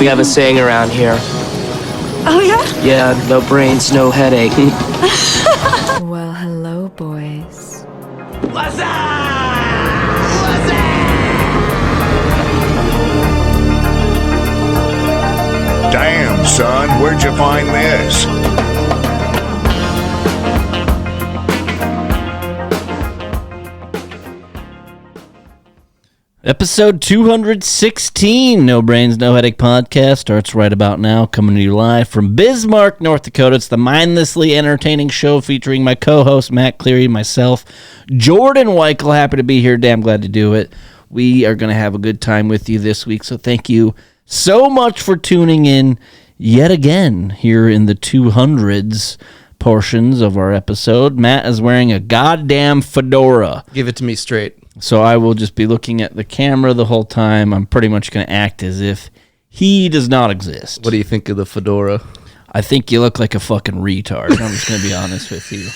We have a saying around here. Oh, yeah? Yeah, no brains, no headache. Well, hello, boys. What's up? What's up? Damn, son, where'd you find this? Episode 216, No Brains, No Headache podcast starts right about now, coming to you live from Bismarck, North Dakota. It's the mindlessly entertaining show featuring my co-host, Matt Cleary, myself, Jordan Weichel. Happy to be here. Damn glad to do it. We are going to have a good time with you this week, so thank you so much for tuning in yet again here in the 200s portions of our episode. Matt is wearing a goddamn fedora. Give it to me straight. So I will just be looking at the camera the whole time. I'm pretty much going to act as if he does not exist. What do you think of the fedora? I think you look like a fucking retard. I'm just going to be honest with you.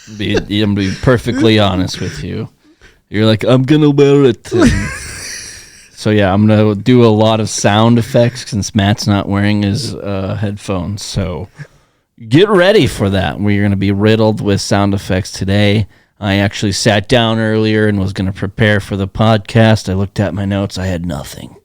I'm going to be perfectly honest with you. You're like, I'm going to wear it. So yeah, I'm going to do a lot of sound effects since Matt's not wearing his headphones. So get ready for that. We're going to be riddled with sound effects today. I actually sat down earlier and was going to prepare for the podcast. I looked at my notes. I had nothing.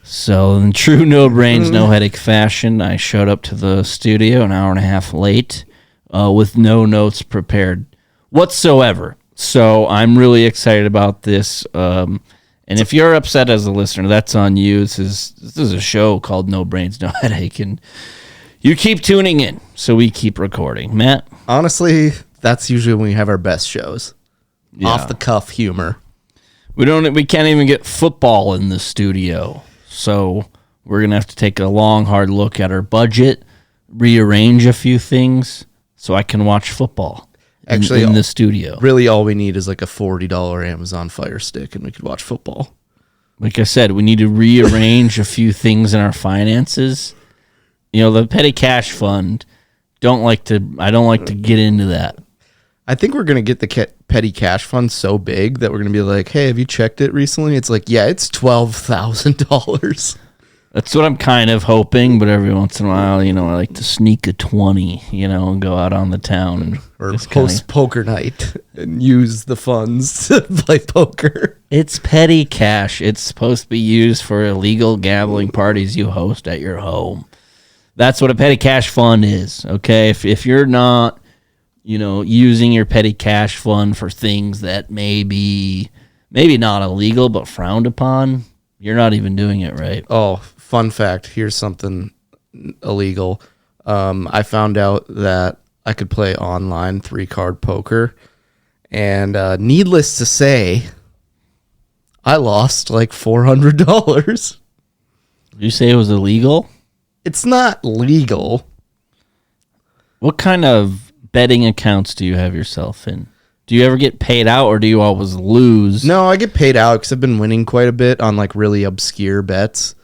So in true no brains, no headache fashion, I showed up to the studio an hour and a half late with no notes prepared whatsoever. So I'm really excited about this. And if you're upset as a listener, that's on you. This is a show called No Brains, No Headache, and you keep tuning in, so we keep recording. Matt? Honestly, that's usually when we have our best shows. Yeah. Off the cuff humor. We can't even get football in the studio. So we're going to have to take a long, hard look at our budget, rearrange a few things so I can watch football in the studio. Really all we need is like a $40 Amazon Fire Stick and we could watch football. Like I said, we need to rearrange a few things in our finances. You know, the petty cash fund, I don't like to get into that. I think we're going to get the petty cash fund so big that we're going to be like, hey, have you checked it recently? It's like, yeah, it's $12,000. That's what I'm kind of hoping, but every once in a while, I like to sneak a 20, and go out on the town. And or host poker night and use the funds to play poker. It's petty cash. It's supposed to be used for illegal gambling parties you host at your home. That's what a petty cash fund is, okay? If you're not using your petty cash fund for things that maybe not illegal but frowned upon, you're not even doing it right. Oh, fun fact. Here's something illegal. I found out that I could play online 3-card poker. And needless to say, I lost like $400. Did you say it was illegal? It's not legal. What kind of betting accounts do you have yourself in? Do you ever get paid out or do you always lose? No, I get paid out because I've been winning quite a bit on like really obscure bets,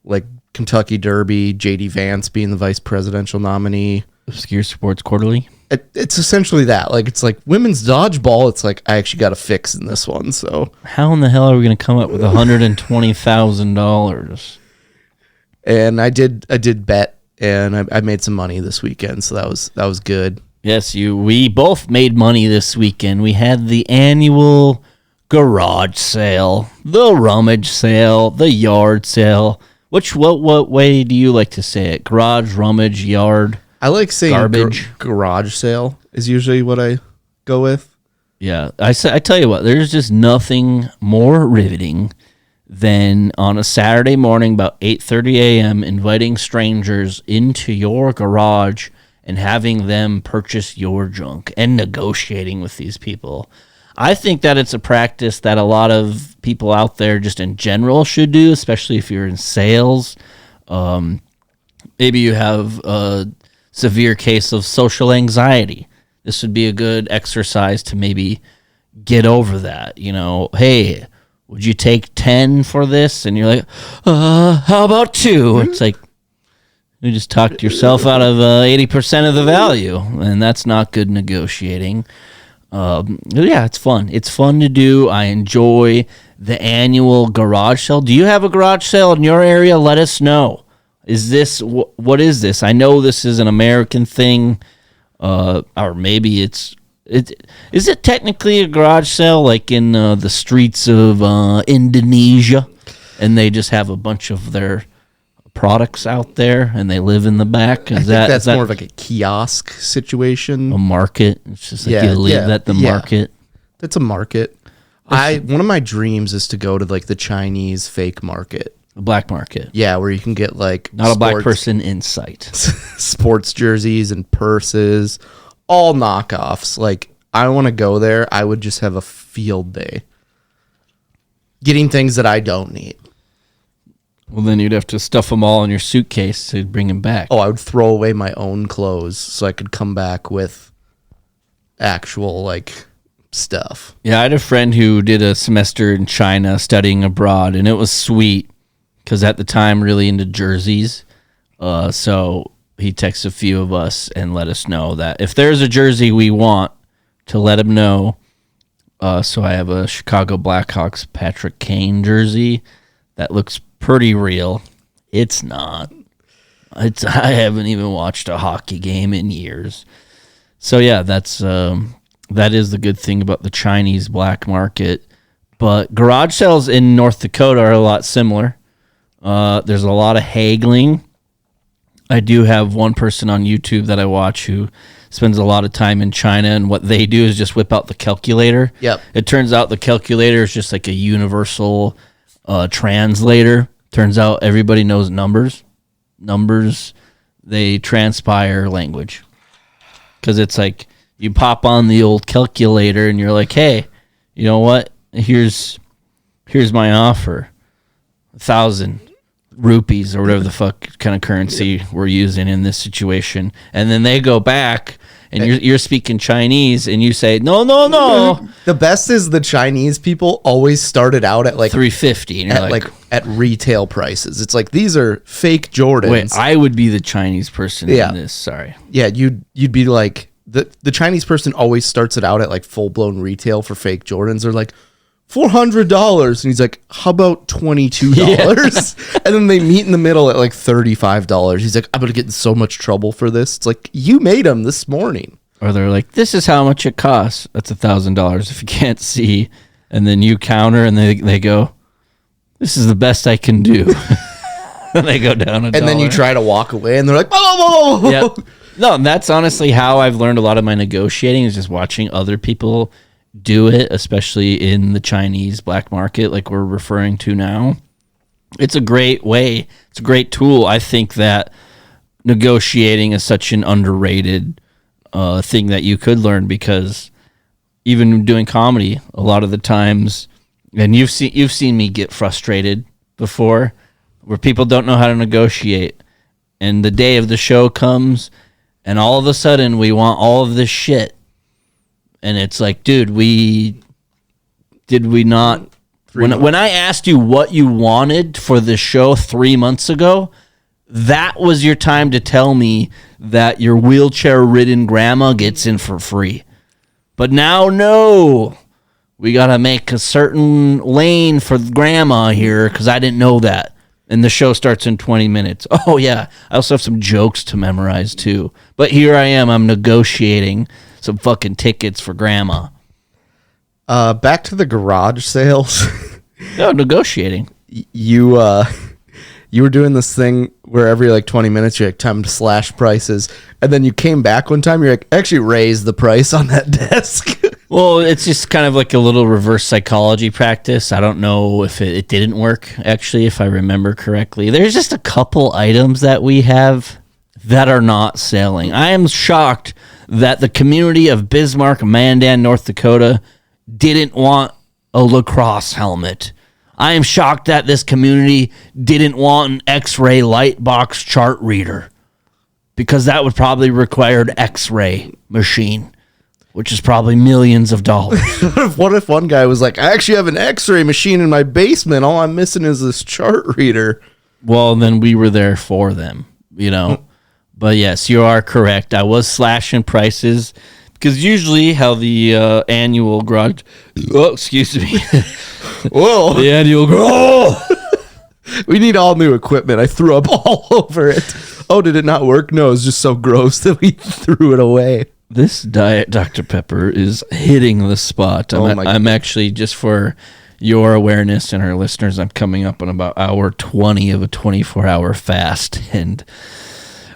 like Kentucky Derby, J.D. Vance being the vice presidential nominee. Obscure Sports Quarterly? It's essentially that. Like, it's like women's dodgeball. It's like, I actually got a fix in this one. So how in the hell are we going to come up with $120,000? And I did bet, and I made some money this weekend, so that was good. Yes, we both made money this weekend. We had the annual garage sale, the rummage sale, the yard sale. What way do you like to say it? Garage, rummage, yard? I like saying garbage. Garage sale is usually what I go with. Yeah, I tell you what, there's just nothing more riveting than on a Saturday morning about 8:30 a.m. inviting strangers into your garage and having them purchase your junk and negotiating with these people. I think that it's a practice that a lot of people out there just in general should do, especially if you're in sales. Maybe you have a severe case of social anxiety. This would be a good exercise to maybe get over that. Hey, would you take 10 for this? And you're like, how about 2? It's like, you just talked yourself out of 80% of the value, and that's not good negotiating. Yeah, it's fun. It's fun to do. I enjoy the annual garage sale. Do you have a garage sale in your area? Let us know. Is this what is this? I know this is an American thing, or maybe is it technically a garage sale like in the streets of Indonesia, and they just have a bunch of their products out there and they live in the back? I think that's more of like a kiosk situation. A market? It's just like you live at the market. That's a market. One of my dreams is to go to like the Chinese fake market. The black market. Yeah, where you can get like not a black person in sight. Sports jerseys and purses, all knockoffs. Like I want to go there. I would just have a field day getting things that I don't need. Well, then you'd have to stuff them all in your suitcase to bring them back. Oh, I would throw away my own clothes so I could come back with actual like stuff. Yeah, I had a friend who did a semester in China studying abroad, and it was sweet because at the time really into jerseys. So he texted a few of us and let us know that if there's a jersey we want, to let him know. So I have a Chicago Blackhawks Patrick Kane jersey that looks pretty real. It's not. I haven't even watched a hockey game in years. So yeah, that is the good thing about the Chinese black market. But garage sales in North Dakota are a lot similar. There's a lot of haggling. I do have one person on YouTube that I watch who spends a lot of time in China, and what they do is just whip out the calculator. Yep. It turns out the calculator is just like a universal translator. Turns out everybody knows numbers. Numbers, they transpire language. Because it's like you pop on the old calculator and you're like, hey, you know what? Here's my offer. 1,000 rupees or whatever the fuck kind of currency we're using in this situation. And then they go back and you're speaking Chinese and you say, no. The best is the Chinese people always started out at like 350. And you're like at retail prices. It's like, these are fake Jordans. Wait, I would be the Chinese person in this. Sorry. Yeah, you'd be like, the Chinese person always starts it out at like full blown retail for fake Jordans. They're like, $400, and he's like, how about $22? Yeah. And then they meet in the middle at like $35. He's like, I'm gonna get in so much trouble for this. It's like, you made them this morning. Or they're like, this is how much it costs. That's $1,000 if you can't see. And then you counter and they go, this is the best I can do. And they go down $1. And then you try to walk away and they're like, whoa. Yep. No, and that's honestly how I've learned a lot of my negotiating, is just watching other people do it, especially in the Chinese black market like we're referring to now. It's a great way. It's a great tool. I think that negotiating is such an underrated thing that you could learn, because even doing comedy, a lot of the times, and you've seen me get frustrated before, where people don't know how to negotiate, and the day of the show comes, and all of a sudden we want all of this shit. And it's like, dude, did we not? When I asked you what you wanted for the show 3 months ago, that was your time to tell me that your wheelchair-ridden grandma gets in for free. But now, no, we got to make a certain lane for grandma here because I didn't know that. And the show starts in 20 minutes. Oh, yeah, I also have some jokes to memorize, too. But here I am, I'm negotiating some fucking tickets for grandma. Back to the garage sales. No, negotiating. You were doing this thing where every like 20 minutes you're like, time to slash prices, and then you came back one time, you're like, actually raise the price on that desk. Well, it's just kind of like a little reverse psychology practice. I don't know if it didn't work, actually, if I remember correctly. There's just a couple items that we have that are not selling. I am shocked that the community of Bismarck, Mandan, North Dakota didn't want a lacrosse helmet. I am shocked that this community didn't want an X-ray light box chart reader, because that would probably require an X-ray machine, which is probably millions of dollars. What if one guy was like, I actually have an X-ray machine in my basement. All I'm missing is this chart reader. Well, then we were there for them, you know. But yes, you are correct. I was slashing prices Because usually how the annual garage... Oh, excuse me. Whoa. The annual garage... We need all new equipment. I threw up all over it. Oh, did it not work? No, it's just so gross that we threw it away. This Diet Dr. Pepper is hitting the spot. I'm actually, just for your awareness and our listeners, I'm coming up on about hour 20 of a 24-hour fast, and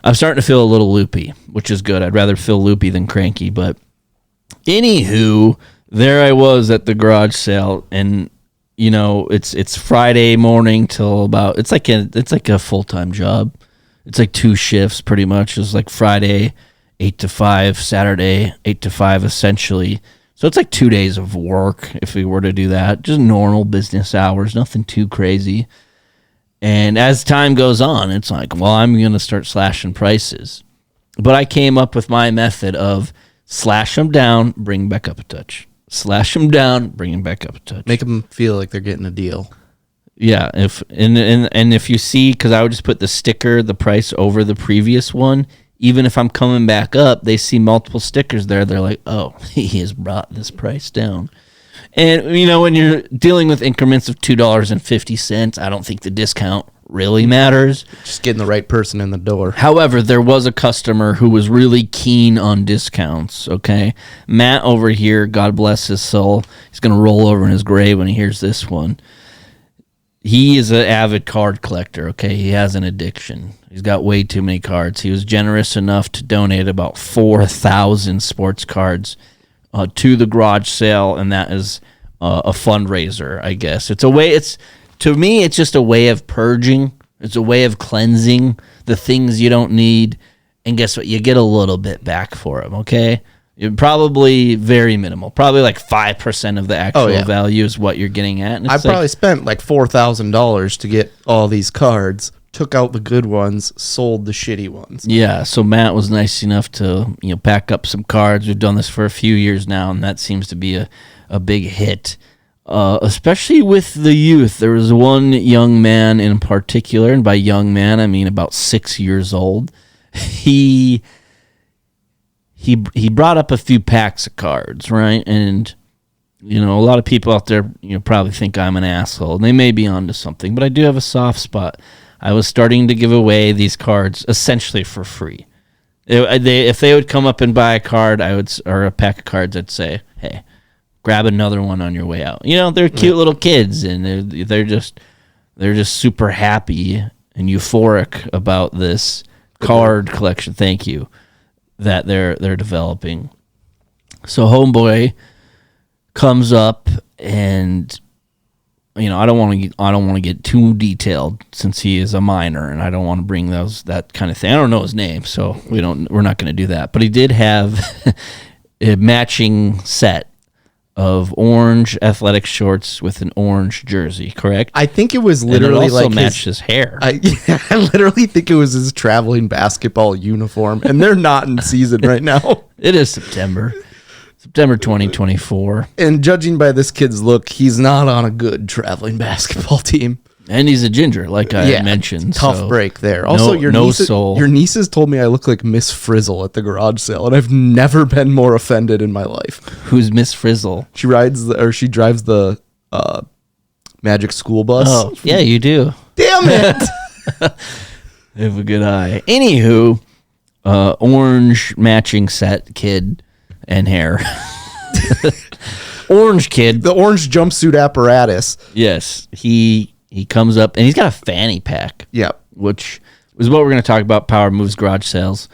I'm starting to feel a little loopy, which is good. I'd rather feel loopy than cranky, but anywho, there I was at the garage sale, and you know, it's Friday morning till about, it's like a full-time job. It's like 2 shifts pretty much. It's like Friday 8 to 5, Saturday 8 to 5 essentially. So it's like 2 days of work if we were to do that. Just normal business hours, nothing too crazy. And as time goes on, it's like, well, I'm going to start slashing prices. But I came up with my method of slash them down, bring back up a touch. Slash them down, bring them back up a touch. Make them feel like they're getting a deal. Yeah, if you see, because I would just put the price over the previous one. Even if I'm coming back up, they see multiple stickers there. They're like, oh, he has brought this price down. And, you know, when you're dealing with increments of $2.50, I don't think the discount really matters. Just getting the right person in the door. However, there was a customer who was really keen on discounts, okay? Matt over here, God bless his soul, he's going to roll over in his grave when he hears this one. He is an avid card collector, okay? He has an addiction. He's got way too many cards. He was generous enough to donate about 4,000 sports cards to the garage sale, and that is a fundraiser, I guess. To me, it's just a way of purging. It's a way of cleansing the things you don't need. And guess what? You get a little bit back for them, okay? Probably very minimal. Probably like 5% of the actual value is what you're getting at. And I probably spent like $4,000 to get all these cards, took out the good ones, sold the shitty ones. Yeah, so Matt was nice enough to pack up some cards. We've done this for a few years now, and that seems to be a big hit. Especially with the youth. There was one young man in particular, and by young man I mean about 6 years old. He brought up a few packs of cards, right? And a lot of people out there probably think I'm an asshole, and they may be onto something, but I do have a soft spot. I was starting to give away these cards essentially for free. If they would come up and buy a card, or a pack of cards, I'd say, hey, grab another one on your way out. They're cute little kids, and they're just super happy and euphoric about this card collection. Thank you, that they're developing. So homeboy comes up, and I don't want to get too detailed since he is a minor, and I don't want to bring that kind of thing. I don't know his name, so we're not going to do that. But he did have a matching set of orange athletic shorts with an orange jersey, correct? I think it was literally and it also like matched his hair. I literally think it was his traveling basketball uniform, and they're not in season right now. It is September 2024. And judging by this kid's look, he's not on a good traveling basketball team. And he's a ginger, like I had mentioned. Tough break there. Also, your nieces told me I look like Miss Frizzle at the garage sale, and I've never been more offended in my life. Who's Miss Frizzle? She she drives the Magic School Bus. Oh, yeah, you do. Damn it! You have a good eye. Anywho, orange matching set kid and hair. Orange kid. The orange jumpsuit apparatus. Yes, he comes up, and he's got a fanny pack. Yep. Which is what we're going to talk about, Power Moves garage sales.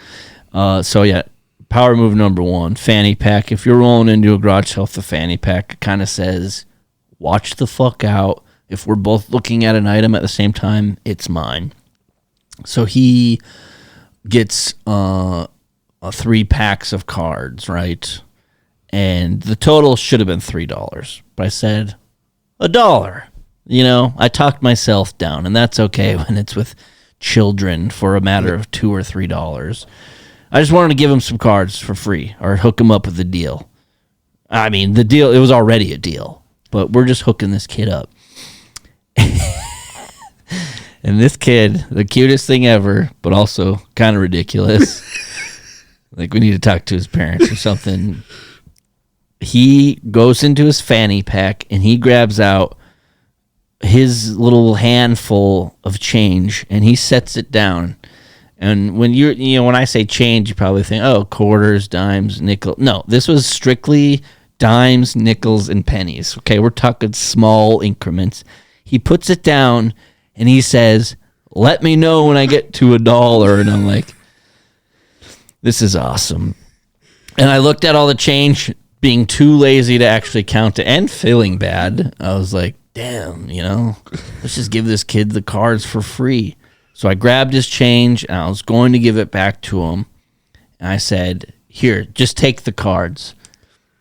So, yeah, power move number 1, fanny pack. If you're rolling into a garage sale with a fanny pack, it kind of says, watch the fuck out. If we're both looking at an item at the same time, it's mine. So he gets 3 packs of cards, right? And the total should have been $3. But I said, $1. I talked myself down, and that's okay when it's with children for a matter of $2 or $3. I just wanted to give him some cards for free or hook him up with a deal. I mean, the deal, it was already a deal, but we're just hooking this kid up. And this kid, the cutest thing ever, but also kind of ridiculous. Like, we need to talk to his parents or something. He goes into his fanny pack and he grabs out his little handful of change and he sets it down. And when when I say change, you probably think, oh, quarters, dimes, nickel. No, this was strictly dimes, nickels, and pennies. Okay, we're talking small increments. He puts it down and he says, let me know when I get to $1. And I'm like, this is awesome. And I looked at all the change, being too lazy to actually count it and feeling bad. I was like, damn, let's just give this kid the cards for free. So I grabbed his change and I was going to give it back to him. And I said, here, just take the cards.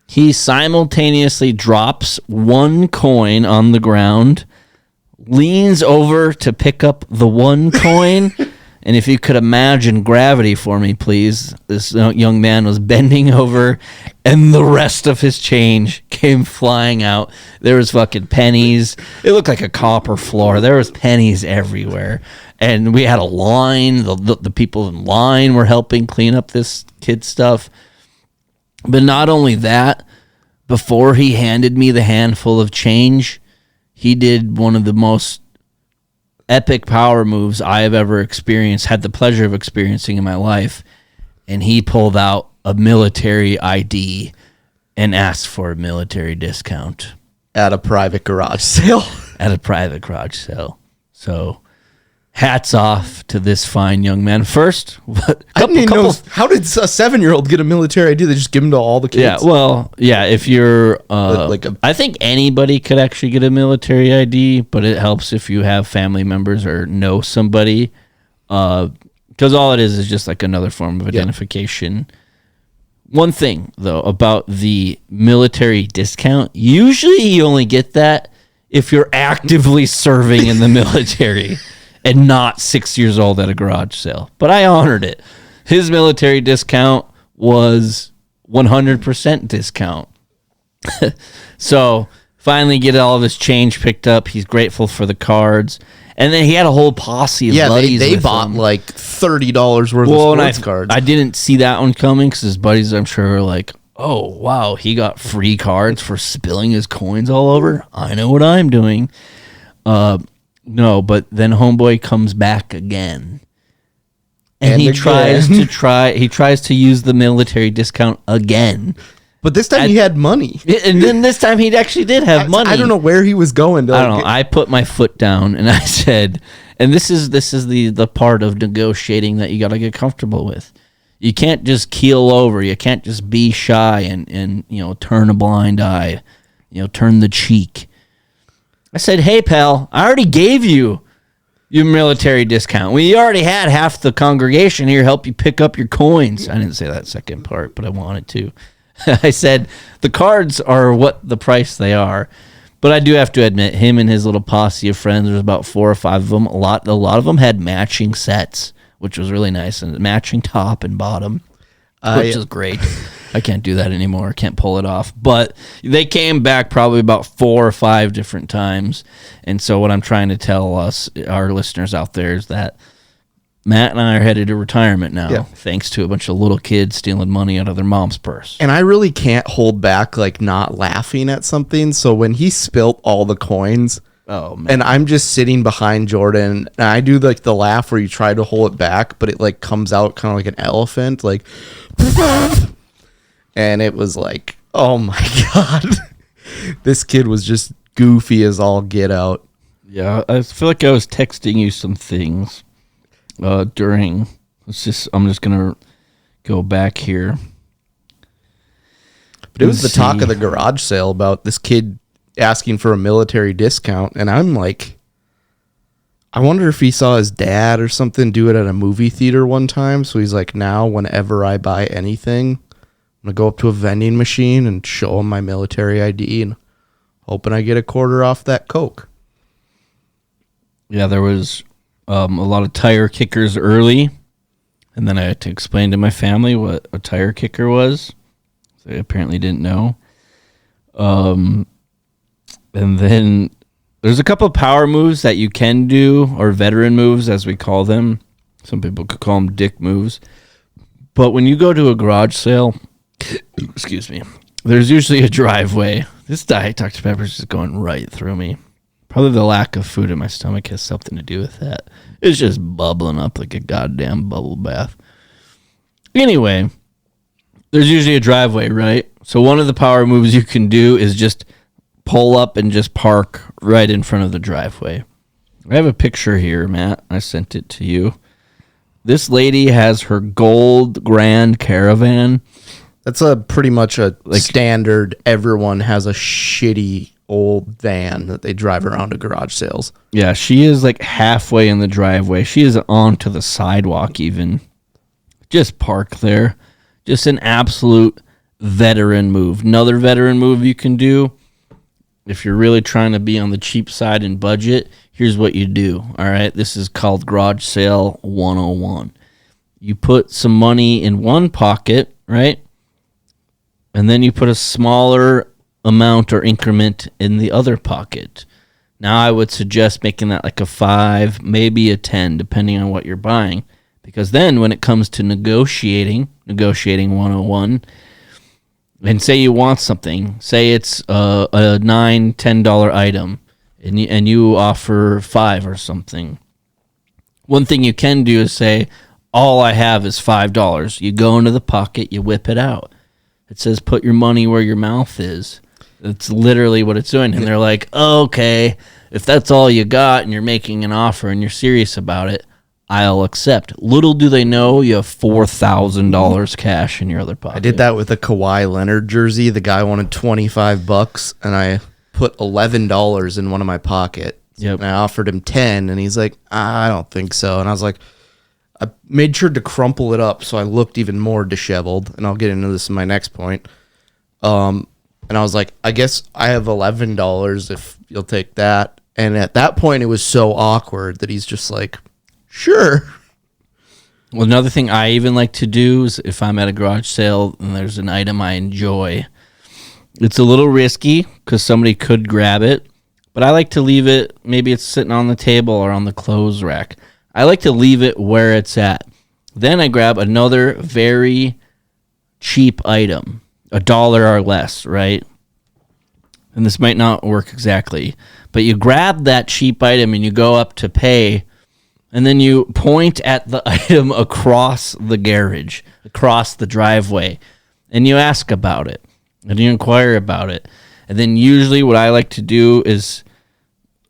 He simultaneously drops one coin on the ground, leans over to pick up the one coin. And if you could imagine gravity for me, please, this young man was bending over and the rest of his change came flying out. There was fucking pennies. It looked like a copper floor. There was pennies everywhere. And we had a line. The people in line were helping clean up this kid's stuff. But not only that, before he handed me the handful of change, he did one of the most epic power moves I have ever experienced, had the pleasure of experiencing in my life. And he pulled out a military ID and asked for a military discount. At a private garage sale. At a private garage sale. So, hats off to this fine young man. First, how did a 7-year-old get a military ID? They just give them to all the kids. Yeah, well, yeah. If you're, I think anybody could actually get a military ID, but it helps if you have family members or know somebody, because all it is just like another form of identification. One thing though about the military discount, usually you only get that if you're actively serving in the military. And not 6 years old at a garage sale. But I honored it. His military discount was 100% discount. So finally get all of his change picked up. He's grateful for the cards. And then he had a whole posse of buddies. They bought him. like $30 worth of sports cards. I didn't see that one coming because his buddies, I'm sure, were like, oh, wow, he got free cards for spilling his coins all over. I know what I'm doing. No, but then homeboy comes back again. And he tries to use the military discount again. But this time he had money. And then this time he actually did have money. I don't know where he was going. I don't know. I put my foot down and I said, and this is the part of negotiating that you got to get comfortable with. You can't just keel over. You can't just be shy and turn a blind eye, turn the cheek. I said, hey, pal, I already gave you your military discount. We already had half the congregation here help you pick up your coins. I didn't say that second part, but I wanted to. I said, the cards are what the price they are. But I do have to admit, him and his little posse of friends, there's about 4 or 5 of them. A lot of them had matching sets, which was really nice, and matching top and bottom, which is great. I can't do that anymore. I can't pull it off. But they came back probably about 4 or 5 different times. And so what I'm trying to tell our listeners out there, is that Matt and I are headed to retirement now, thanks to a bunch of little kids stealing money out of their mom's purse. And I really can't hold back, like, not laughing at something. So when he spilt all the coins, oh man, and I'm just sitting behind Jordan, and I do like the laugh where you try to hold it back, but it like comes out kind of like an elephant, like. And it was like, oh my God, this kid was just goofy as all get out. Yeah, I feel like I was texting you some things during. I'm just gonna go back here. But it was the talk of the garage sale about this kid asking for a military discount, and I'm like, I wonder if he saw his dad or something do it at a movie theater one time. So he's like, now whenever I buy anything, I'm going to go up to a vending machine and show him my military ID and hoping I get a quarter off that Coke. Yeah, there was a lot of tire kickers early. And then I had to explain to my family what a tire kicker was. They apparently didn't know. And then there's a couple of power moves that you can do, or veteran moves, as we call them. Some people could call them dick moves. But when you go to a garage sale, excuse me, there's usually a driveway. This Diet Dr. Pepper is just going right through me. Probably the lack of food in my stomach has something to do with that. It's just bubbling up like a goddamn bubble bath. Anyway, there's usually a driveway, right? So one of the power moves you can do is just pull up and just park right in front of the driveway. I have a picture here, Matt. I sent it to you. This lady has her gold Grand Caravan. That's pretty much a standard. Everyone has a shitty old van that they drive around to garage sales. Yeah, she is like halfway in the driveway. She is onto the sidewalk even. Just park there. Just an absolute veteran move. Another veteran move you can do if you're really trying to be on the cheap side and budget, here's what you do. All right, this is called Garage Sale 101. You put some money in one pocket, right? And then you put a smaller amount or increment in the other pocket. Now I would suggest making that like a 5, maybe a 10, depending on what you're buying. Because then when it comes to negotiating 101, and say you want something, say it's a $9, $10 item, and you offer 5 or something. One thing you can do is say, all I have is $5. You go into the pocket, you whip it out. It says, put your money where your mouth is. That's literally what it's doing. And they're like, oh, okay, if that's all you got and you're making an offer and you're serious about it, I'll accept. Little do they know you have $4,000 cash in your other pocket. I did that with a Kawhi Leonard jersey. The guy wanted $25, and I put $11 in one of my pockets. Yep. And I offered him 10, and he's like, I don't think so. And I was like, I made sure to crumple it up so I looked even more disheveled, and I'll get into this in my next point. And I was like, I guess I have $11 if you'll take that. And at that point, it was so awkward that he's just like, sure. Well, another thing I even like to do is if I'm at a garage sale and there's an item I enjoy, it's a little risky because somebody could grab it, but I like to leave it, maybe it's sitting on the table or on the clothes rack. I like to leave it where it's at. Then I grab another very cheap item, $1 or less, right? And this might not work exactly, but you grab that cheap item and you go up to pay, and then you point at the item across the garage, across the driveway, and you ask about it, and you inquire about it. And then usually what I like to do is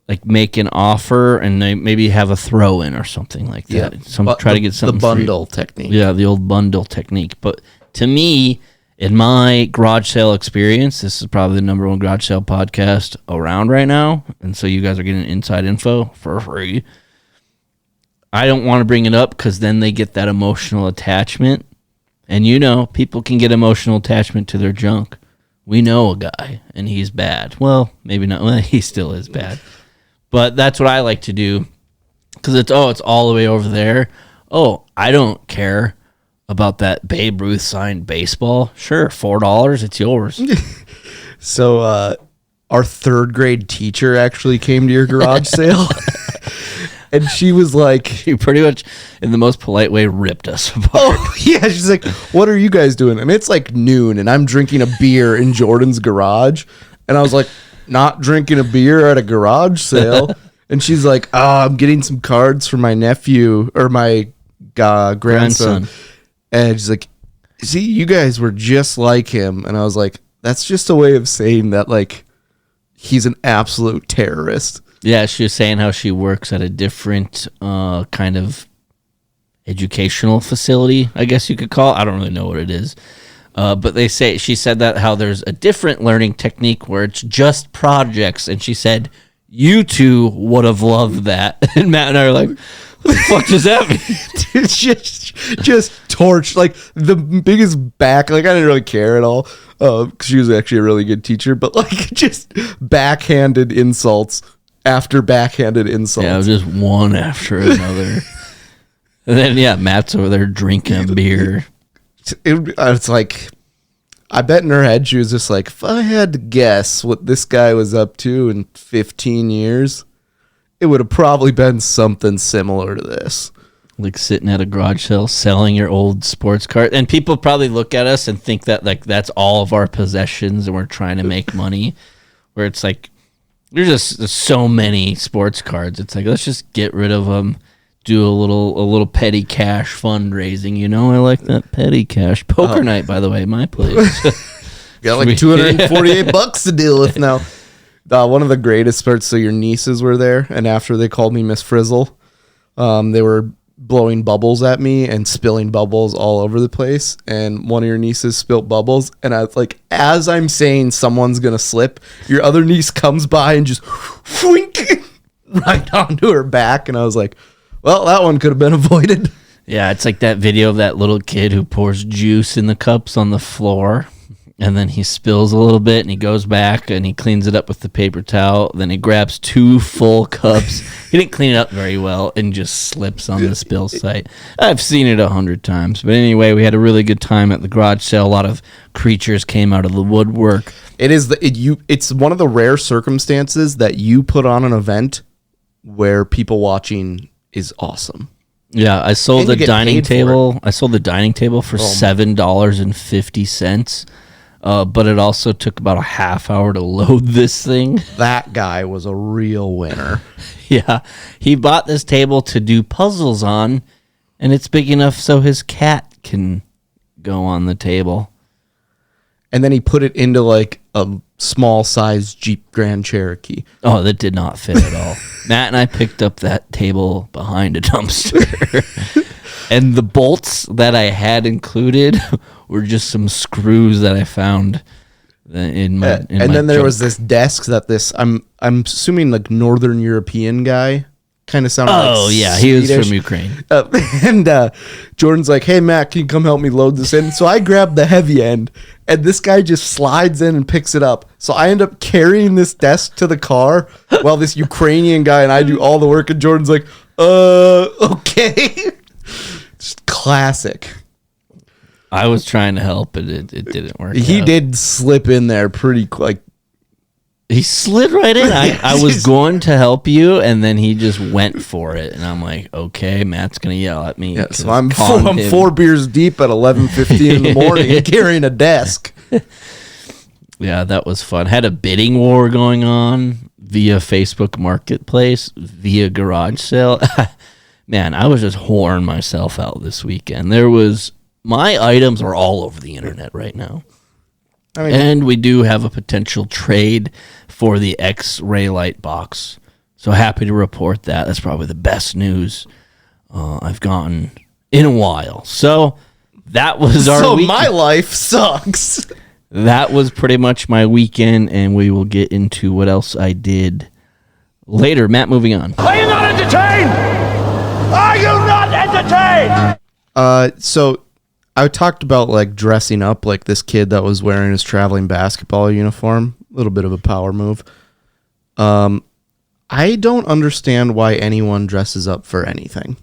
like make an offer and maybe have a throw-in or something like that. Try to get something the bundle technique. Yeah, the old bundle technique. But to me, in my garage sale experience, this is probably the number one garage sale podcast around right now, and so you guys are getting inside info for free. I don't want to bring it up because then they get that emotional attachment. And you know, people can get emotional attachment to their junk. We know a guy, and he's bad. Well, maybe not. Well, he still is bad. But that's what I like to do. Because it's all the way over there. Oh, I don't care about that Babe Ruth signed baseball. Sure, $4, it's yours. So our third grade teacher actually came to your garage sale. And she was like, She pretty much, in the most polite way, ripped us apart. oh, yeah. She's like, what are you guys doing? And it's like noon, and I'm drinking a beer in Jordan's garage. And I was like, not drinking a beer at a garage sale. And she's like, oh, I'm getting some cards for my nephew or my grandson. And she's like, see, you guys were just like him. And I was like, that's just a way of saying that, like, he's an absolute terrorist. Yeah, she was saying how she works at a different kind of educational facility, I guess you could call it. I don't really know what it is. But she said that how there's a different learning technique where it's just projects. And she said, you two would have loved that. And Matt and I are like, what the fuck does that mean? It's just torch, like the biggest back. Like, I didn't really care at all because she was actually a really good teacher. But like, just backhanded insults after backhanded insults. Yeah, it was just one after another. And then, yeah, Matt's over there drinking a beer. It's like, I bet in her head she was just like, if I had to guess what this guy was up to in 15 years, it would have probably been something similar to this. like sitting at a garage sale selling your old sports car, and people probably look at us and think that like that's all of our possessions and we're trying to make money, where it's like there's just so many sports cards. It's like, let's just get rid of them, do a little petty cash fundraising. I like that petty cash. Poker night, by the way, my place. Got like $248 to deal with now. One of the greatest parts, so your nieces were there, and after they called me Miss Frizzle, they were blowing bubbles at me and spilling bubbles all over the place, and one of your nieces spilt bubbles, and I was like, as I'm saying someone's gonna slip, your other niece comes by and just whink right onto her back, and I was like, well, that one could have been avoided. Yeah, it's like that video of that little kid who pours juice in the cups on the floor, and then he spills a little bit, and he goes back, and he cleans it up with the paper towel. Then he grabs 2 full cups. He didn't clean it up very well, and just slips on the spill site. I've seen it 100 times. But anyway, we had a really good time at the garage sale. A lot of creatures came out of the woodwork. It's one of the rare circumstances that you put on an event where people watching is awesome. Yeah, I sold the dining table. I sold the dining table for $7.50. But it also took about a half hour to load this thing. That guy was a real winner. Yeah. He bought this table to do puzzles on, and it's big enough so his cat can go on the table. And then he put it into like a small size Jeep Grand Cherokee. Oh, that did not fit at all. Matt and I picked up that table behind a dumpster. And the bolts that I had included were just some screws that I found in my. And then there was this desk that I'm assuming like Northern European guy kind of sounded. Oh like yeah, Swedish. he was from Ukraine. And Jordan's like, "Hey Matt, can you come help me load this in?" So I grabbed the heavy end, and this guy just slides in and picks it up. So I end up carrying this desk to the car while this Ukrainian guy and I do all the work. And Jordan's like, "Okay." Just classic. I was trying to help, but it didn't work. He did slip in there pretty quick. He slid right in. I was going to help you, and then he just went for it. And I'm like, okay, Matt's going to yell at me. Yeah, so I'm 4 beers deep at 11:15 in the morning carrying a desk. Yeah, that was fun. Had a bidding war going on via Facebook Marketplace, via garage sale. Man, I was just whoring myself out this weekend. My items are all over the internet right now. And we do have a potential trade for the X-ray light box. So happy to report that. That's probably the best news I've gotten in a while. So that was our weekend. My life sucks. That was pretty much my weekend, and we will get into what else I did later. Matt, moving on. Are you not entertained? Are you not entertained? So I talked about like dressing up like this kid that was wearing his traveling basketball uniform. A little bit of a power move. I don't understand why anyone dresses up for anything.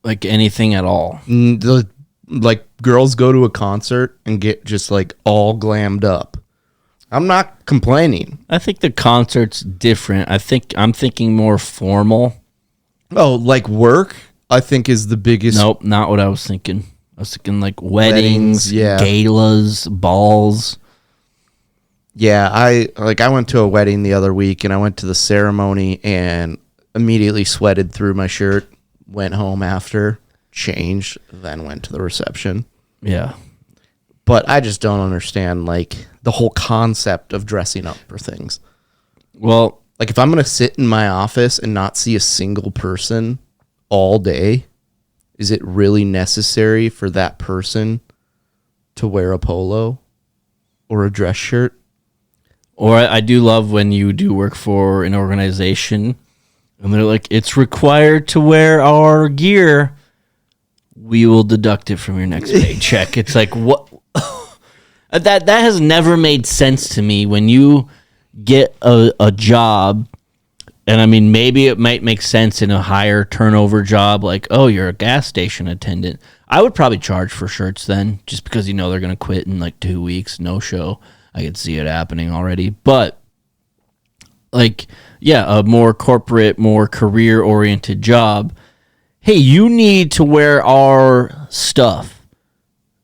Like anything at all. Like girls go to a concert and get just like all glammed up. I'm not complaining. I think the concert's different. I'm thinking more formal. Oh, like work, I think is the biggest. Nope, not what I was thinking. I was thinking like weddings, yeah. galas, balls. Yeah, I went to a wedding the other week, and I went to the ceremony and immediately sweated through my shirt, went home after, changed, then went to the reception. Yeah. But I just don't understand like the whole concept of dressing up for things. Well, like if I'm going to sit in my office and not see a single person all day, is it really necessary for that person to wear a polo or a dress shirt? Or I do love when you do work for an organization and they're like, it's required to wear our gear. We will deduct it from your next paycheck. It's like, what? That has never made sense to me when you get a job. And I mean, maybe it might make sense in a higher turnover job, like, oh, you're a gas station attendant. I would probably charge for shirts then, just because they're going to quit in like 2 weeks, no show. I could see it happening already. But, like, yeah, a more corporate, more career-oriented job, hey, you need to wear our stuff.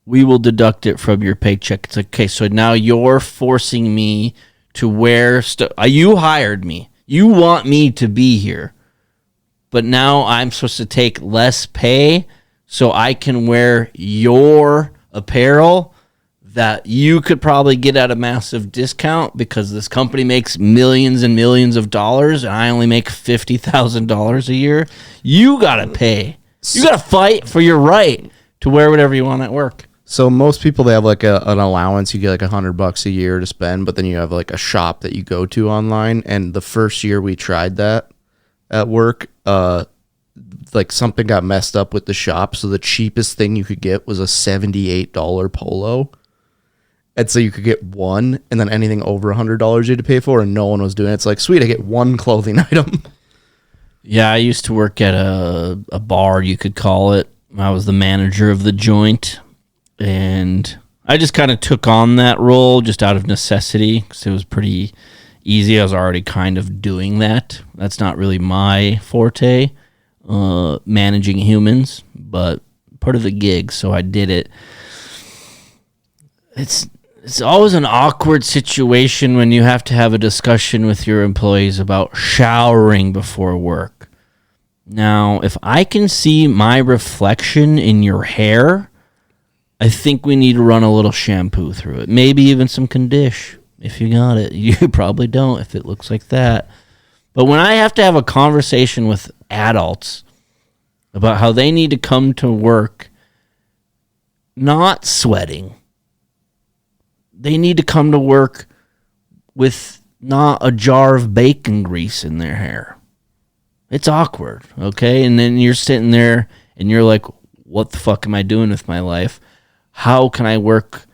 We will deduct it from your paycheck. It's like, okay, so now you're forcing me to wear stuff. You hired me. You want me to be here. But now I'm supposed to take less pay so I can wear your apparel that you could probably get at a massive discount because this company makes millions and millions of dollars and I only make $50,000 a year. You got to pay. You got to fight for your right to wear whatever you want at work. So most people, they have like an allowance. You get like $100 a year to spend, but then you have like a shop that you go to online. And the first year we tried that at work, like something got messed up with the shop. So the cheapest thing you could get was a $78 polo. And so you could get one, and then anything over $100 you had to pay for, and no one was doing it. It's like, sweet, I get one clothing item. Yeah, I used to work at a bar, you could call it. I was the manager of the joint, and I just kind of took on that role just out of necessity because it was pretty easy. I was already kind of doing that. That's not really my forte, managing humans, but part of the gig, so I did it. It's always an awkward situation when you have to have a discussion with your employees about showering before work. Now, if I can see my reflection in your hair, I think we need to run a little shampoo through it. Maybe even some condish, if you got it. You probably don't if it looks like that. But when I have to have a conversation with adults about how they need to come to work not sweating, they need to come to work with not a jar of bacon grease in their hair. It's awkward, okay? And then you're sitting there and you're like, what the fuck am I doing with my life? How can I work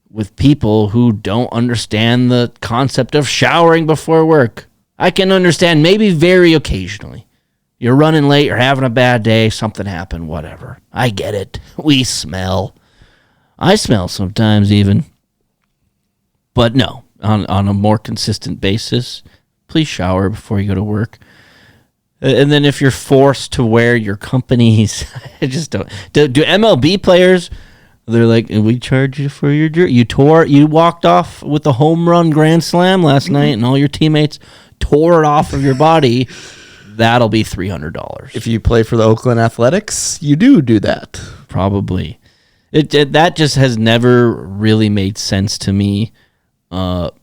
with people who don't understand the concept of showering before work? I can understand maybe very occasionally. You're running late, you're having a bad day, something happened, whatever. I get it. We smell. I smell sometimes even. But no, on a more consistent basis, please shower before you go to work. And then if you're forced to wear your company's, I just don't. Do MLB players, they're like, we charge you for your jersey. You walked off with a home run grand slam last night and all your teammates tore it off of your body. That'll be $300. If you play for the Oakland Athletics, you do that. Probably. That just has never really made sense to me.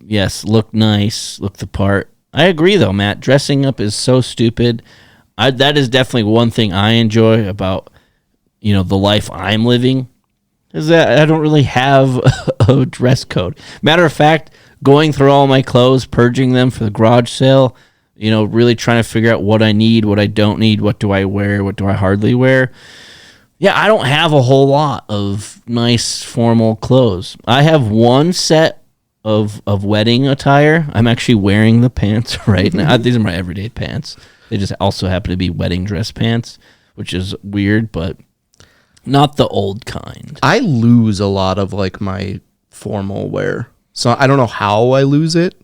Yes, look nice, look the part. I agree, though, Matt. Dressing up is so stupid. That is definitely one thing I enjoy about, the life I'm living, is that I don't really have a dress code. Matter of fact, going through all my clothes, purging them for the garage sale, really trying to figure out what I need, what I don't need, what do I wear, what do I hardly wear. Yeah, I don't have a whole lot of nice formal clothes. I have one set of wedding attire. I'm actually wearing the pants right now. These are my everyday pants. They just also happen to be wedding dress pants, which is weird, but not the old kind. I lose a lot of like my formal wear. So I don't know how I lose it,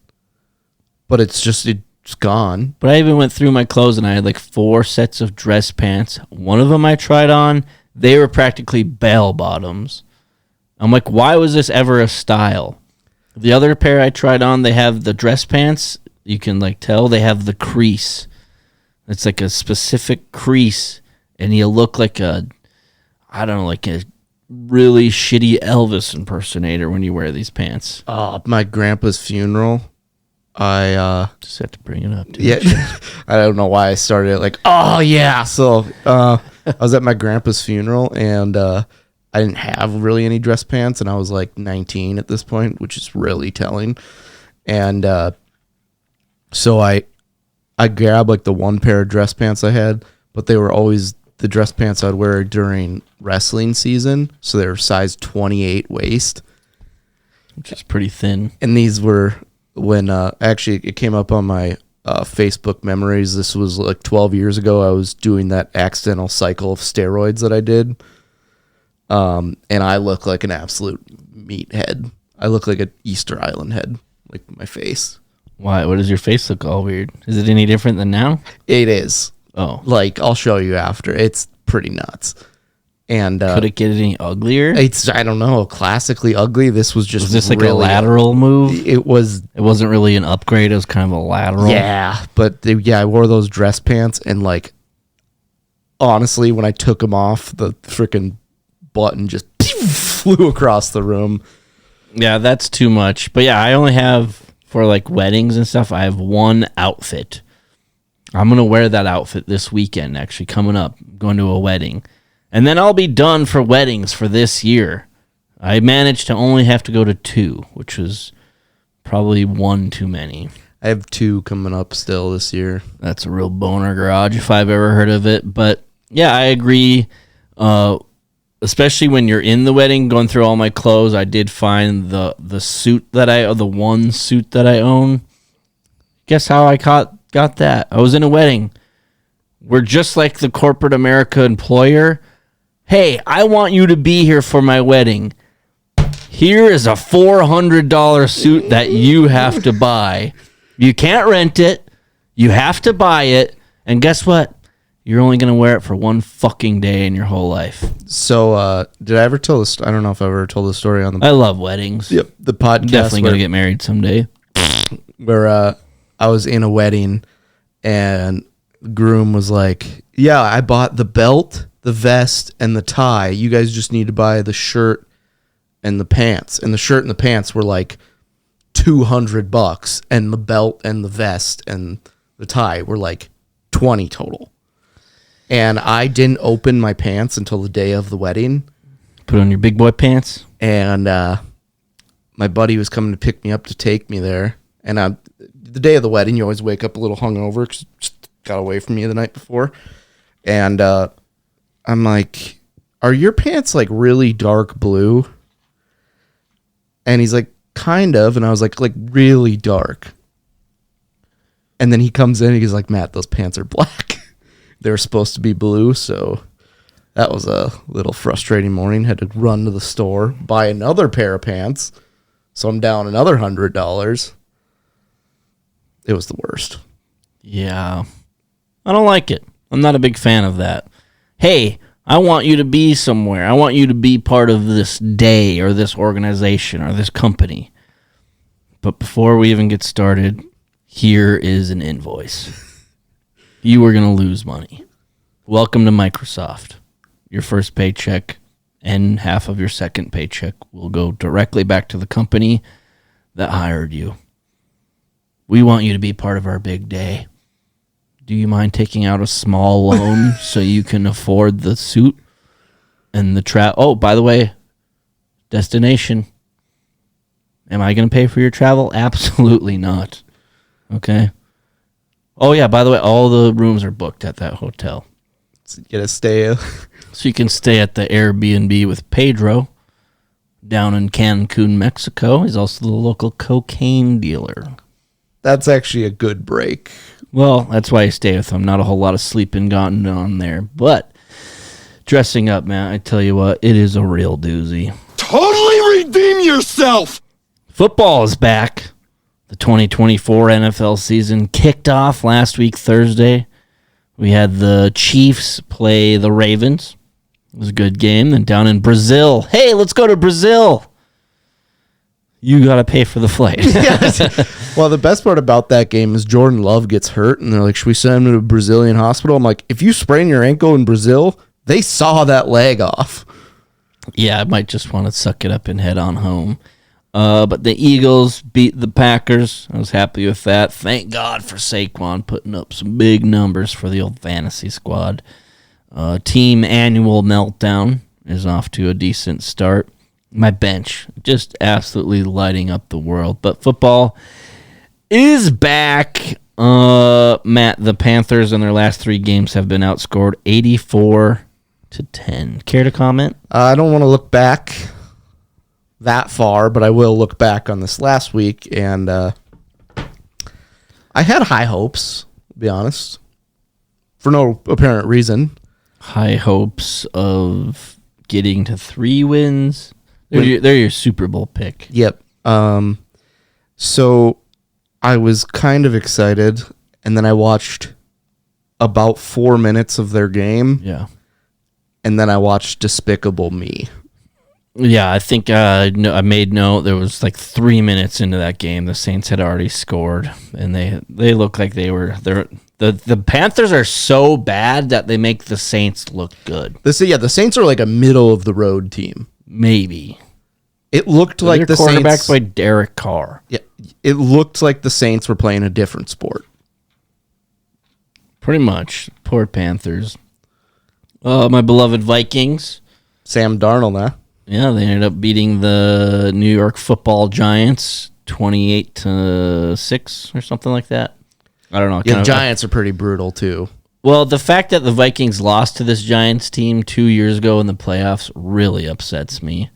but it's gone. But I even went through my clothes and I had like 4 sets of dress pants. One of them I tried on. They were practically bell bottoms. I'm like, why was this ever a style? The other pair I tried on, they have the dress pants. You can tell they have the crease. It's like a specific crease, and you look like a really shitty Elvis impersonator when you wear these pants. My grandpa's funeral. I just had to bring it up. Yeah, I don't know why I started it So I was at my grandpa's funeral, and I didn't have really any dress pants, and I was like 19 at this point, which is really telling. And so I grabbed the one pair of dress pants I had, but they were always the dress pants I'd wear during wrestling season, so they were size 28 waist, which is pretty thin. And these were when actually it came up on my Facebook memories. This was 12 years ago. I was doing that accidental cycle of steroids that I did. And I look like an absolute meathead. I look like an Easter Island head, like my face. Why? What does your face look all weird? Is it any different than now? It is. Oh. Like, I'll show you after. It's pretty nuts. And Could it get any uglier? it's, I don't know, classically ugly. This was just Was this like a really, lateral move? It wasn't really an upgrade. It was kind of a lateral. yeah, but I wore those dress pants, and like, honestly, when I took them off, the freaking button just flew across the room. Yeah, that's too much. But yeah, I only have, for like weddings and stuff, I have one outfit. I'm going to wear that outfit this weekend, actually, coming up. I'm going to a wedding. And then I'll be done for weddings for this year. I managed to only have to go to 2, which was probably one too many. I have 2 coming up still this year. That's a real boner garage if I've ever heard of it. But yeah, I agree. Especially when you're in the wedding, going through all my clothes, I did find the suit the one suit that I own. Guess how I got that? I was in a wedding. We're just like the corporate America employer. Hey, I want you to be here for my wedding. Here is a $400 suit that you have to buy. You can't rent it. You have to buy it. And guess what? You're only going to wear it for one fucking day in your whole life. So, did I ever tell this? I don't know if I ever told the story on the... I love weddings. Yep, the podcast. Definitely going to get married someday. Where I was in a wedding, and the groom was like, yeah, I bought the belt, the vest, and the tie. You guys just need to buy the shirt and the pants. And the shirt and the pants were like $200, and the belt and the vest and the tie were like $20 total. And I didn't open my pants until the day of the wedding. Put on your big boy pants. And my buddy was coming to pick me up to take me there. And the day of the wedding, you always wake up a little hungover because just got away from you the night before. And I'm like, are your pants like really dark blue? And he's like, kind of. And I was like really dark. And then he comes in and he's like, Matt, those pants are black. They were supposed to be blue. So that was a little frustrating morning. Had to run to the store, buy another pair of pants. So I'm down another $100. It was the worst. Yeah. I don't like it. I'm not a big fan of that. Hey, I want you to be somewhere. I want you to be part of this day or this organization or this company. But before we even get started, here is an invoice. You are going to lose money. Welcome to Microsoft. Your first paycheck and half of your second paycheck will go directly back to the company that hired you. We want you to be part of our big day. Do you mind taking out a small loan so you can afford the suit and the Oh, by the way, destination. Am I going to pay for your travel? Absolutely not. Okay. Oh, yeah, by the way, all the rooms are booked at that hotel. So you gotta stay. So you can stay at the Airbnb with Pedro down in Cancun, Mexico. He's also the local cocaine dealer. That's actually a good break. Well, that's why I stay with him. Not a whole lot of sleeping gotten on there. But dressing up, man, I tell you what, it is a real doozy. Totally redeem yourself! Football is back. The 2024 NFL season kicked off last week, Thursday. We had the Chiefs play the Ravens. It was a good game. Then down in Brazil. Hey, let's go to Brazil. You got to pay for the flight. Well, the best part about that game is Jordan Love gets hurt, and they're like, should we send him to a Brazilian hospital? I'm like, if you sprain your ankle in Brazil, they saw that leg off. Yeah, I might just want to suck it up and head on home. But the Eagles beat the Packers. I was happy with that. Thank God for Saquon putting up some big numbers for the old fantasy squad. Team annual meltdown is off to a decent start. My bench just absolutely lighting up the world. But football is back. Matt, the Panthers in their last 3 games have been outscored 84-10. Care to comment? I don't want to look back that far, but I will look back on this last week, and I had high hopes, to be honest, for no apparent reason. High hopes of getting to 3 wins. They're your Super Bowl pick. Yep. So I was kind of excited, and then I watched about 4 minutes of their game, Yeah. and then I watched Despicable Me. Yeah, I think I made note. There was like 3 minutes into that game, the Saints had already scored, and they look like the Panthers are so bad that they make the Saints look good. The Saints are like a middle of the road team. Maybe It looked like they're the quarterbacked Saints. by Derek Carr. Yeah, it looked like the Saints were playing a different sport. Pretty much. Poor Panthers. My beloved Vikings. Sam Darnold, huh? Yeah, they ended up beating the New York Football Giants 28-6 or something like that. I don't know. Yeah, the Giants are pretty brutal too. Well, the fact that the Vikings lost to this Giants team 2 years ago in the playoffs really upsets me.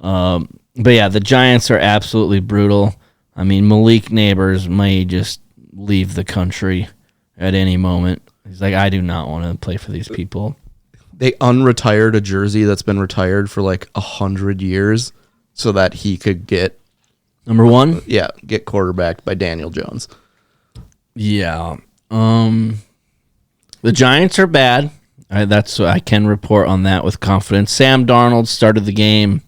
But yeah, the Giants are absolutely brutal. I mean, Malik Neighbors may just leave the country at any moment. He's like, I do not want to play for these people. They unretired a jersey that's been retired for like 100 years so that he could get Number one? quarterbacked by Daniel Jones. Yeah. The Giants are bad. I can report on that with confidence. Sam Darnold started the game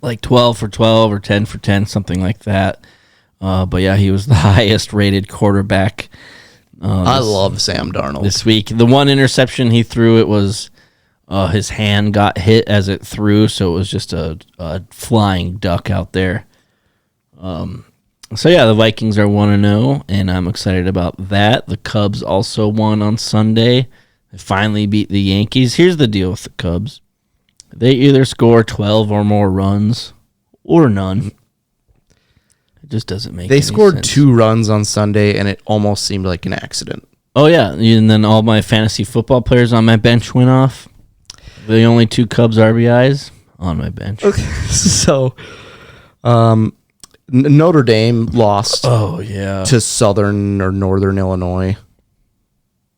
like 12 for 12 or 10 for 10, something like that. But yeah, he was the highest rated quarterback. I love Sam Darnold. This week. The one interception he threw, it was his hand got hit as it threw, so it was just a flying duck out there. So yeah, the Vikings are 1-0, and I'm excited about that. The Cubs also won on Sunday. They finally beat the Yankees. Here's the deal with the Cubs. They either score 12 or more runs or none. It just doesn't make any scored sense. 2 runs on Sunday, and it almost seemed like an accident. Oh, yeah, and then all my fantasy football players on my bench went off. The only 2 Cubs RBIs on my bench. Okay, so Notre Dame lost Oh, yeah. to Southern or Northern Illinois,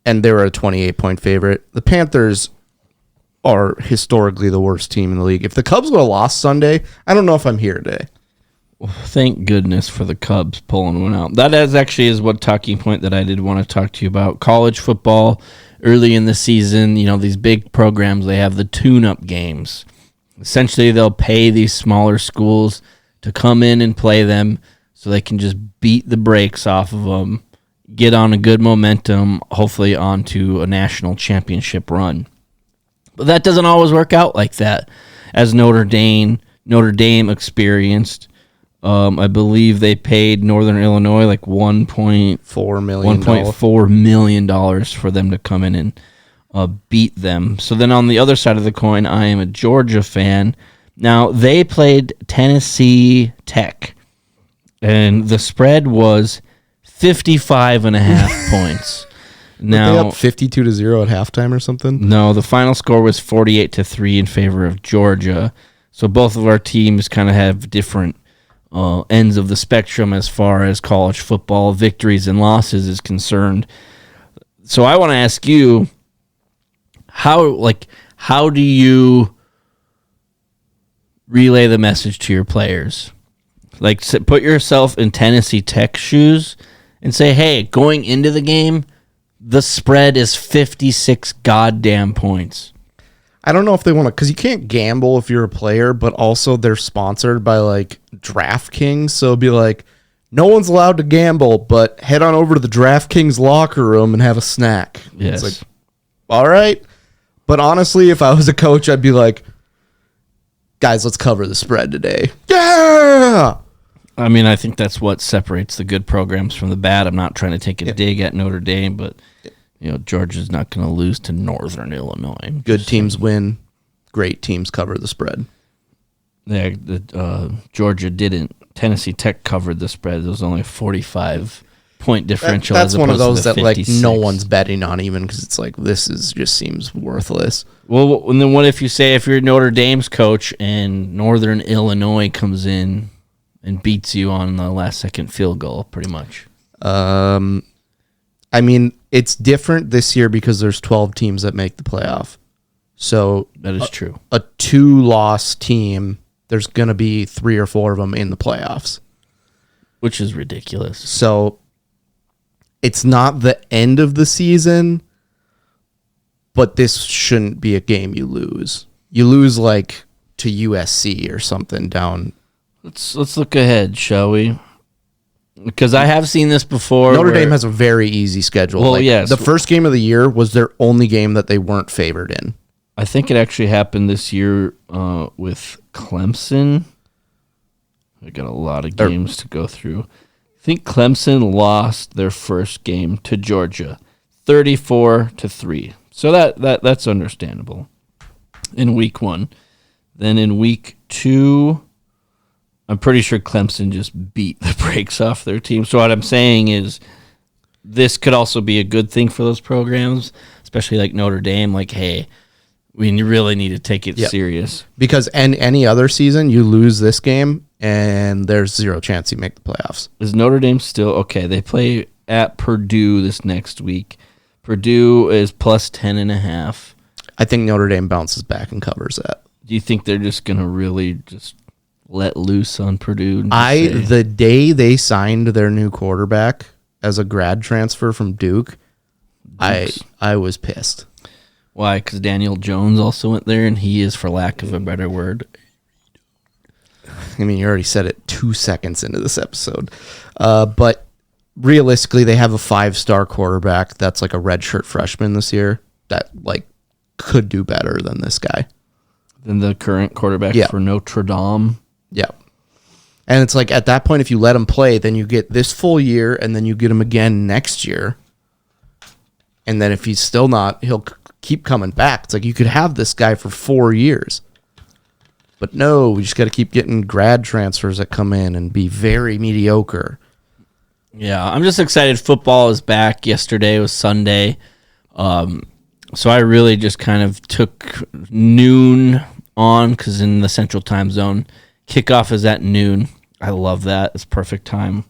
and they were a 28-point favorite. The Panthers are historically the worst team in the league. If the Cubs would have lost Sunday, I don't know if I'm here today. Thank goodness for the Cubs pulling one out. That is what talking point that I did want to talk to you about. College football early in the season, these big programs, they have the tune-up games. Essentially, they'll pay these smaller schools to come in and play them so they can just beat the brakes off of them, get on a good momentum, hopefully onto a national championship run. But that doesn't always work out like that, as Notre Dame experienced. I believe they paid Northern Illinois like $1.4 million for them to come in and beat them. So then on the other side of the coin, I am a Georgia fan. Now, they played Tennessee Tech, and the spread was 55.5 points. Now, Were they up 52-0 at halftime or something? No, the final score was 48-3 in favor of Georgia. So both of our teams kind of have different ends of the spectrum as far as college football victories and losses is concerned. So I want to ask you, how do you relay the message to your players? Like, put yourself in Tennessee Tech shoes and say, hey, going into the game, the spread is 56 goddamn points. I don't know if they want to, because you can't gamble if you're a player, but also they're sponsored by like DraftKings. So it'd be like, no one's allowed to gamble, but head on over to the DraftKings locker room and have a snack. Yes. It's like, all right. But honestly, if I was a coach, I'd be like, guys, let's cover the spread today. Yeah. I mean, I think that's what separates the good programs from the bad. I'm not trying to take a dig at Notre Dame, but Georgia's not going to lose to Northern Illinois. Good teams win. Great teams cover the spread. Yeah, Georgia didn't. Tennessee Tech covered the spread. There was only a 45-point differential. That's one of those that 56. no one's betting on even because it's like just seems worthless. Well, and then what if you're Notre Dame's coach and Northern Illinois comes in and beats you on the last-second field goal, pretty much? I mean, it's different this year because there's 12 teams that make the playoff. So That is true. A 2-loss team, there's going to be 3 or 4 of them in the playoffs. Which is ridiculous. So it's not the end of the season, but this shouldn't be a game you lose. You lose like to USC or something down. Let's look ahead, shall we? Because I have seen this before. Notre Dame has a very easy schedule. Well, yes. The first game of the year was their only game that they weren't favored in. I think it actually happened this year with Clemson. I got a lot of games to go through. I think Clemson lost their first game to Georgia, 34-3. So that's understandable in week 1. Then in week 2, I'm pretty sure Clemson just beat the brakes off their team. So what I'm saying is this could also be a good thing for those programs, especially like Notre Dame. Like, hey, we really need to take it serious. Because any other season, you lose this game, and there's zero chance you make the playoffs. Is Notre Dame still okay? They play at Purdue this next week. Purdue is plus 10.5. I think Notre Dame bounces back and covers that. Do you think they're just gonna really just let loose on Purdue? The day they signed their new quarterback as a grad transfer from Duke, I was pissed. Why? Because Daniel Jones also went there, and he is, for lack of a better word. I mean, you already said it 2 seconds into this episode. But realistically, they have a 5-star quarterback that's like a redshirt freshman this year that like could do better than this guy. Than the current quarterback for Notre Dame. Yeah. And it's like at that point, if you let him play, then you get this full year, and then you get him again next year. And then if he's still not, he'll keep coming back. It's like you could have this guy for 4 years. But no, we just got to keep getting grad transfers that come in and be very mediocre. Yeah, I'm just excited. Football is back. Yesterday was Sunday. So I really just kind of took noon on because in the Central Time Zone, kickoff is at noon. I love that. It's perfect time.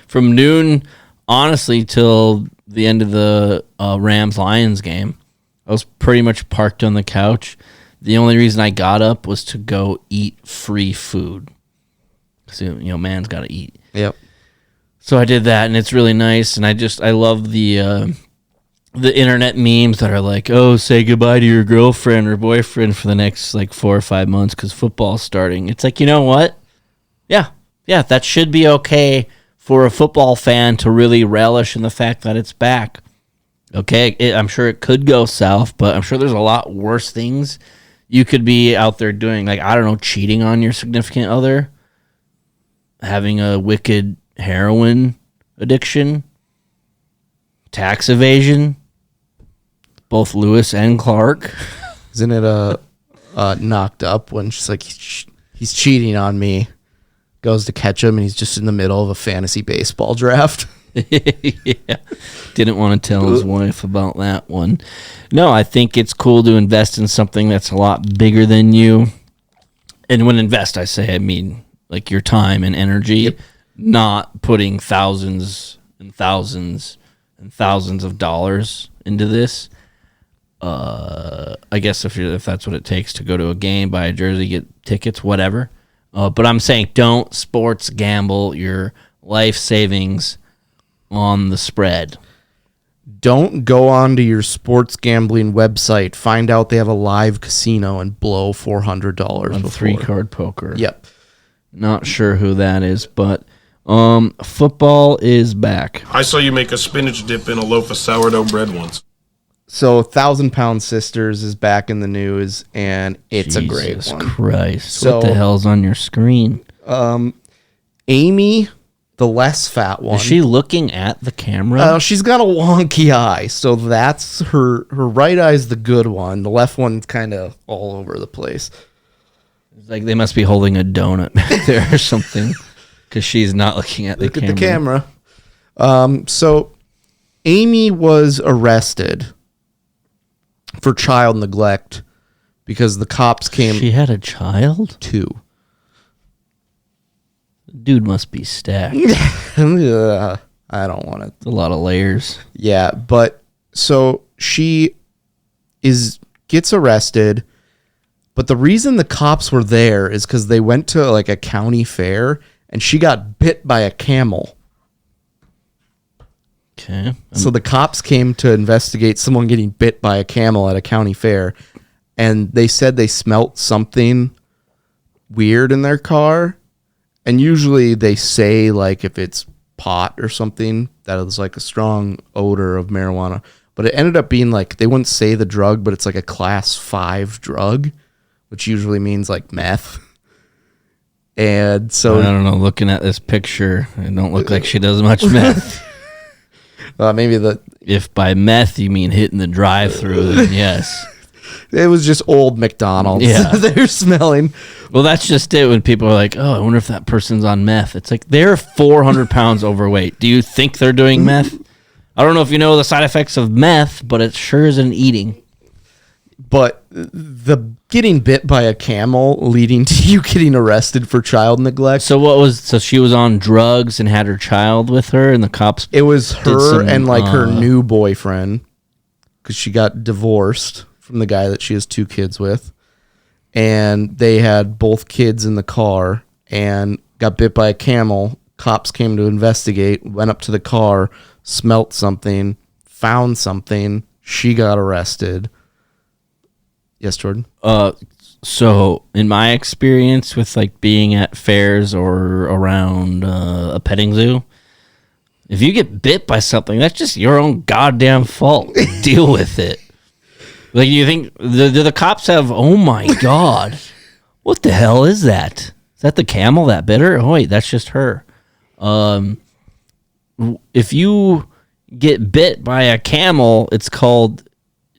From noon, honestly, till the end of the Rams-Lions game, I was pretty much parked on the couch. The only reason I got up was to go eat free food. Because, man's got to eat. Yep. So I did that, and it's really nice. And I love the internet memes that are like, oh, say goodbye to your girlfriend or boyfriend for the next 4 or 5 months because football's starting. It's like, you know what? Yeah, that should be okay for a football fan to really relish in the fact that it's back. Okay, I'm sure it could go south, but I'm sure there's a lot worse things you could be out there doing. Like, I don't know, cheating on your significant other, having a wicked heroin addiction, tax evasion, both Lewis and Clark. Isn't it Knocked Up when she's like, he's cheating on me, goes to catch him, and he's just in the middle of a fantasy baseball draft? Yeah. Didn't want to tell his wife about that one. No, I think it's cool to invest in something that's a lot bigger than you. And when invest, I mean like your time and energy, not putting thousands and thousands and thousands of dollars into this. I guess if that's what it takes to go to a game, buy a jersey, get tickets, whatever. But I'm saying don't sports gamble your life savings on the spread. Don't go onto your sports gambling website, find out they have a live casino, and blow $400 on 3-card poker. Yep. Not sure who that is, but football is back. I saw you make a spinach dip in a loaf of sourdough bread once. So 1,000 Pound Sisters is back in the news, and it's a great one. Jesus Christ. So, what the hell's on your screen? Amy, the less fat one. Is she looking at the camera? She's got a wonky eye, so that's her right eye's the good one. The left one's kind of all over the place. It's like they must be holding a donut back there or something because she's not looking at the camera. Look at the camera. So Amy was arrested for child neglect because the cops came. She had a child? 2. Dude must be stacked. I don't want it. It's a lot of layers. Yeah, but so she gets arrested, but the reason the cops were there is because they went to like a county fair and she got bit by a camel. Okay. So the cops came to investigate someone getting bit by a camel at a county fair, and they said they smelt something weird in their car. And usually they say, like, if it's pot or something, that is like a strong odor of marijuana. But it ended up being like, they wouldn't say the drug, but it's like a class 5 drug, which usually means like meth. And so I don't know, looking at this picture, it don't look like she does much meth. maybe If by meth you mean hitting the drive-through, then yes. it was just old McDonald's. Yeah. They're smelling. Well, that's just it when people are like, oh, I wonder if that person's on meth. It's like, they're 400 pounds overweight. Do you think they're doing meth? I don't know if you know the side effects of meth, but it sure isn't eating. But the getting bit by a camel leading to you getting arrested for child neglect. So she was on drugs and had her child with her, and the cops. It was her and like her new boyfriend, because she got divorced from the guy that she has 2 kids with, and they had both kids in the car and got bit by a camel. Cops came to investigate, went up to the car, smelt something, found something. She got arrested. Yes, Jordan? So in my experience with like being at fairs or around a petting zoo, if you get bit by something, that's just your own goddamn fault. Deal with it. Like, you think do the cops have? Oh my god, what the hell is that? Is that the camel that bit her? Oh wait, that's just her. If you get bit by a camel, it's called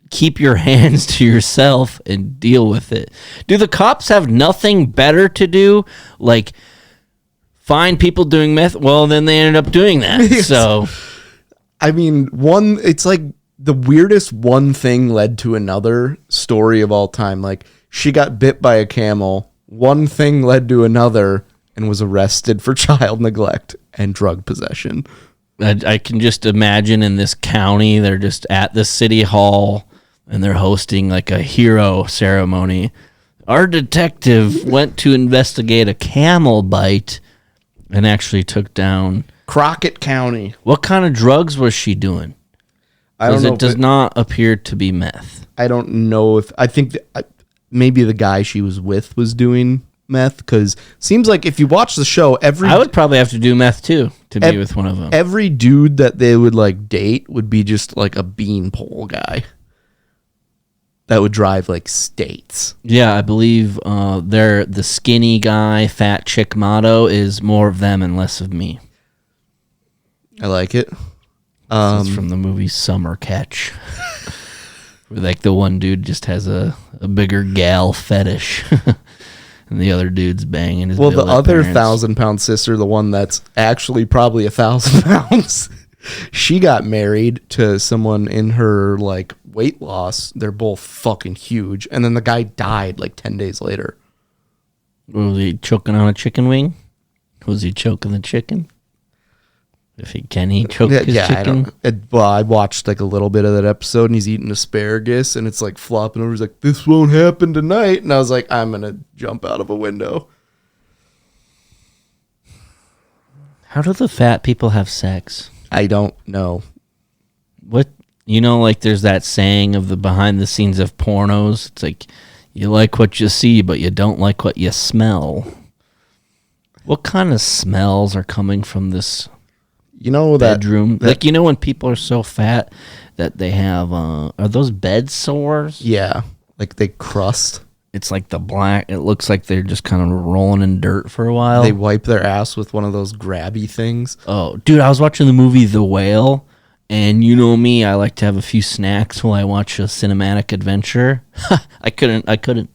keep your hands to yourself and deal with it. Do the cops have nothing better to do? Like, find people doing meth? Well, then they ended up doing that. Yes. So, I mean, it's like the weirdest one thing led to another story of all time. Like, she got bit by a camel, one thing led to another, and was arrested for child neglect and drug possession. I can just imagine in this county, they're just at the city hall and they're hosting like a hero ceremony. Our detective went to investigate a camel bite and actually took down Crockett County. What kind of drugs was she doing? I don't know. It does not appear to be meth. I don't know if I think maybe the guy she was with was doing meth, because seems like if you watch the show, I would probably have to do meth too to be with one of them. Every dude that they would like date would be just like a beanpole guy that would drive like states. Yeah, I believe the skinny guy, fat chick motto is more of them and less of me. I like it. It's from the movie Summer Catch. Where like the one dude just has a bigger gal fetish. And the other dude's banging his. Well, the other parents. 1,000-pound sister, the one that's actually probably 1,000 pounds, she got married to someone in her like weight loss. They're both fucking huge, and then the guy died like 10 days later. Was he choking on a chicken wing? Was he choking the chicken? If he can, he choke his chicken. I watched like a little bit of that episode, and he's eating asparagus, and it's like flopping over. He's like, "This won't happen tonight," and I was like, "I'm gonna jump out of a window." How do the fat people have sex? I don't know. What, like there's that saying of the behind the scenes of pornos. It's like you like what you see, but you don't like what you smell. What kind of smells are coming from this? That bedroom, like when people are so fat that they have are those bed sores? Yeah, like they crust. It's like the black. It looks like they're just kind of rolling in dirt for a while. They wipe their ass with one of those grabby things. Oh, dude, I was watching the movie The Whale, and you know me, I like to have a few snacks while I watch a cinematic adventure. I couldn't.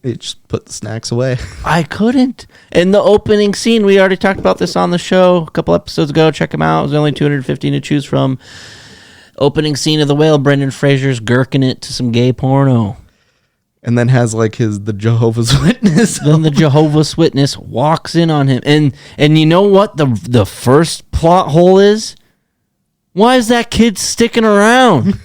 It just put the snacks away. I couldn't. And the opening scene, we already talked about this on the show a couple episodes ago. Check them out. It was only 215 to choose from. Opening scene of The Whale, Brendan Fraser's gherking it to some gay porno. And then has like the Jehovah's Witness. Then the Jehovah's Witness walks in on him. And you know what the first plot hole is? Why is that kid sticking around?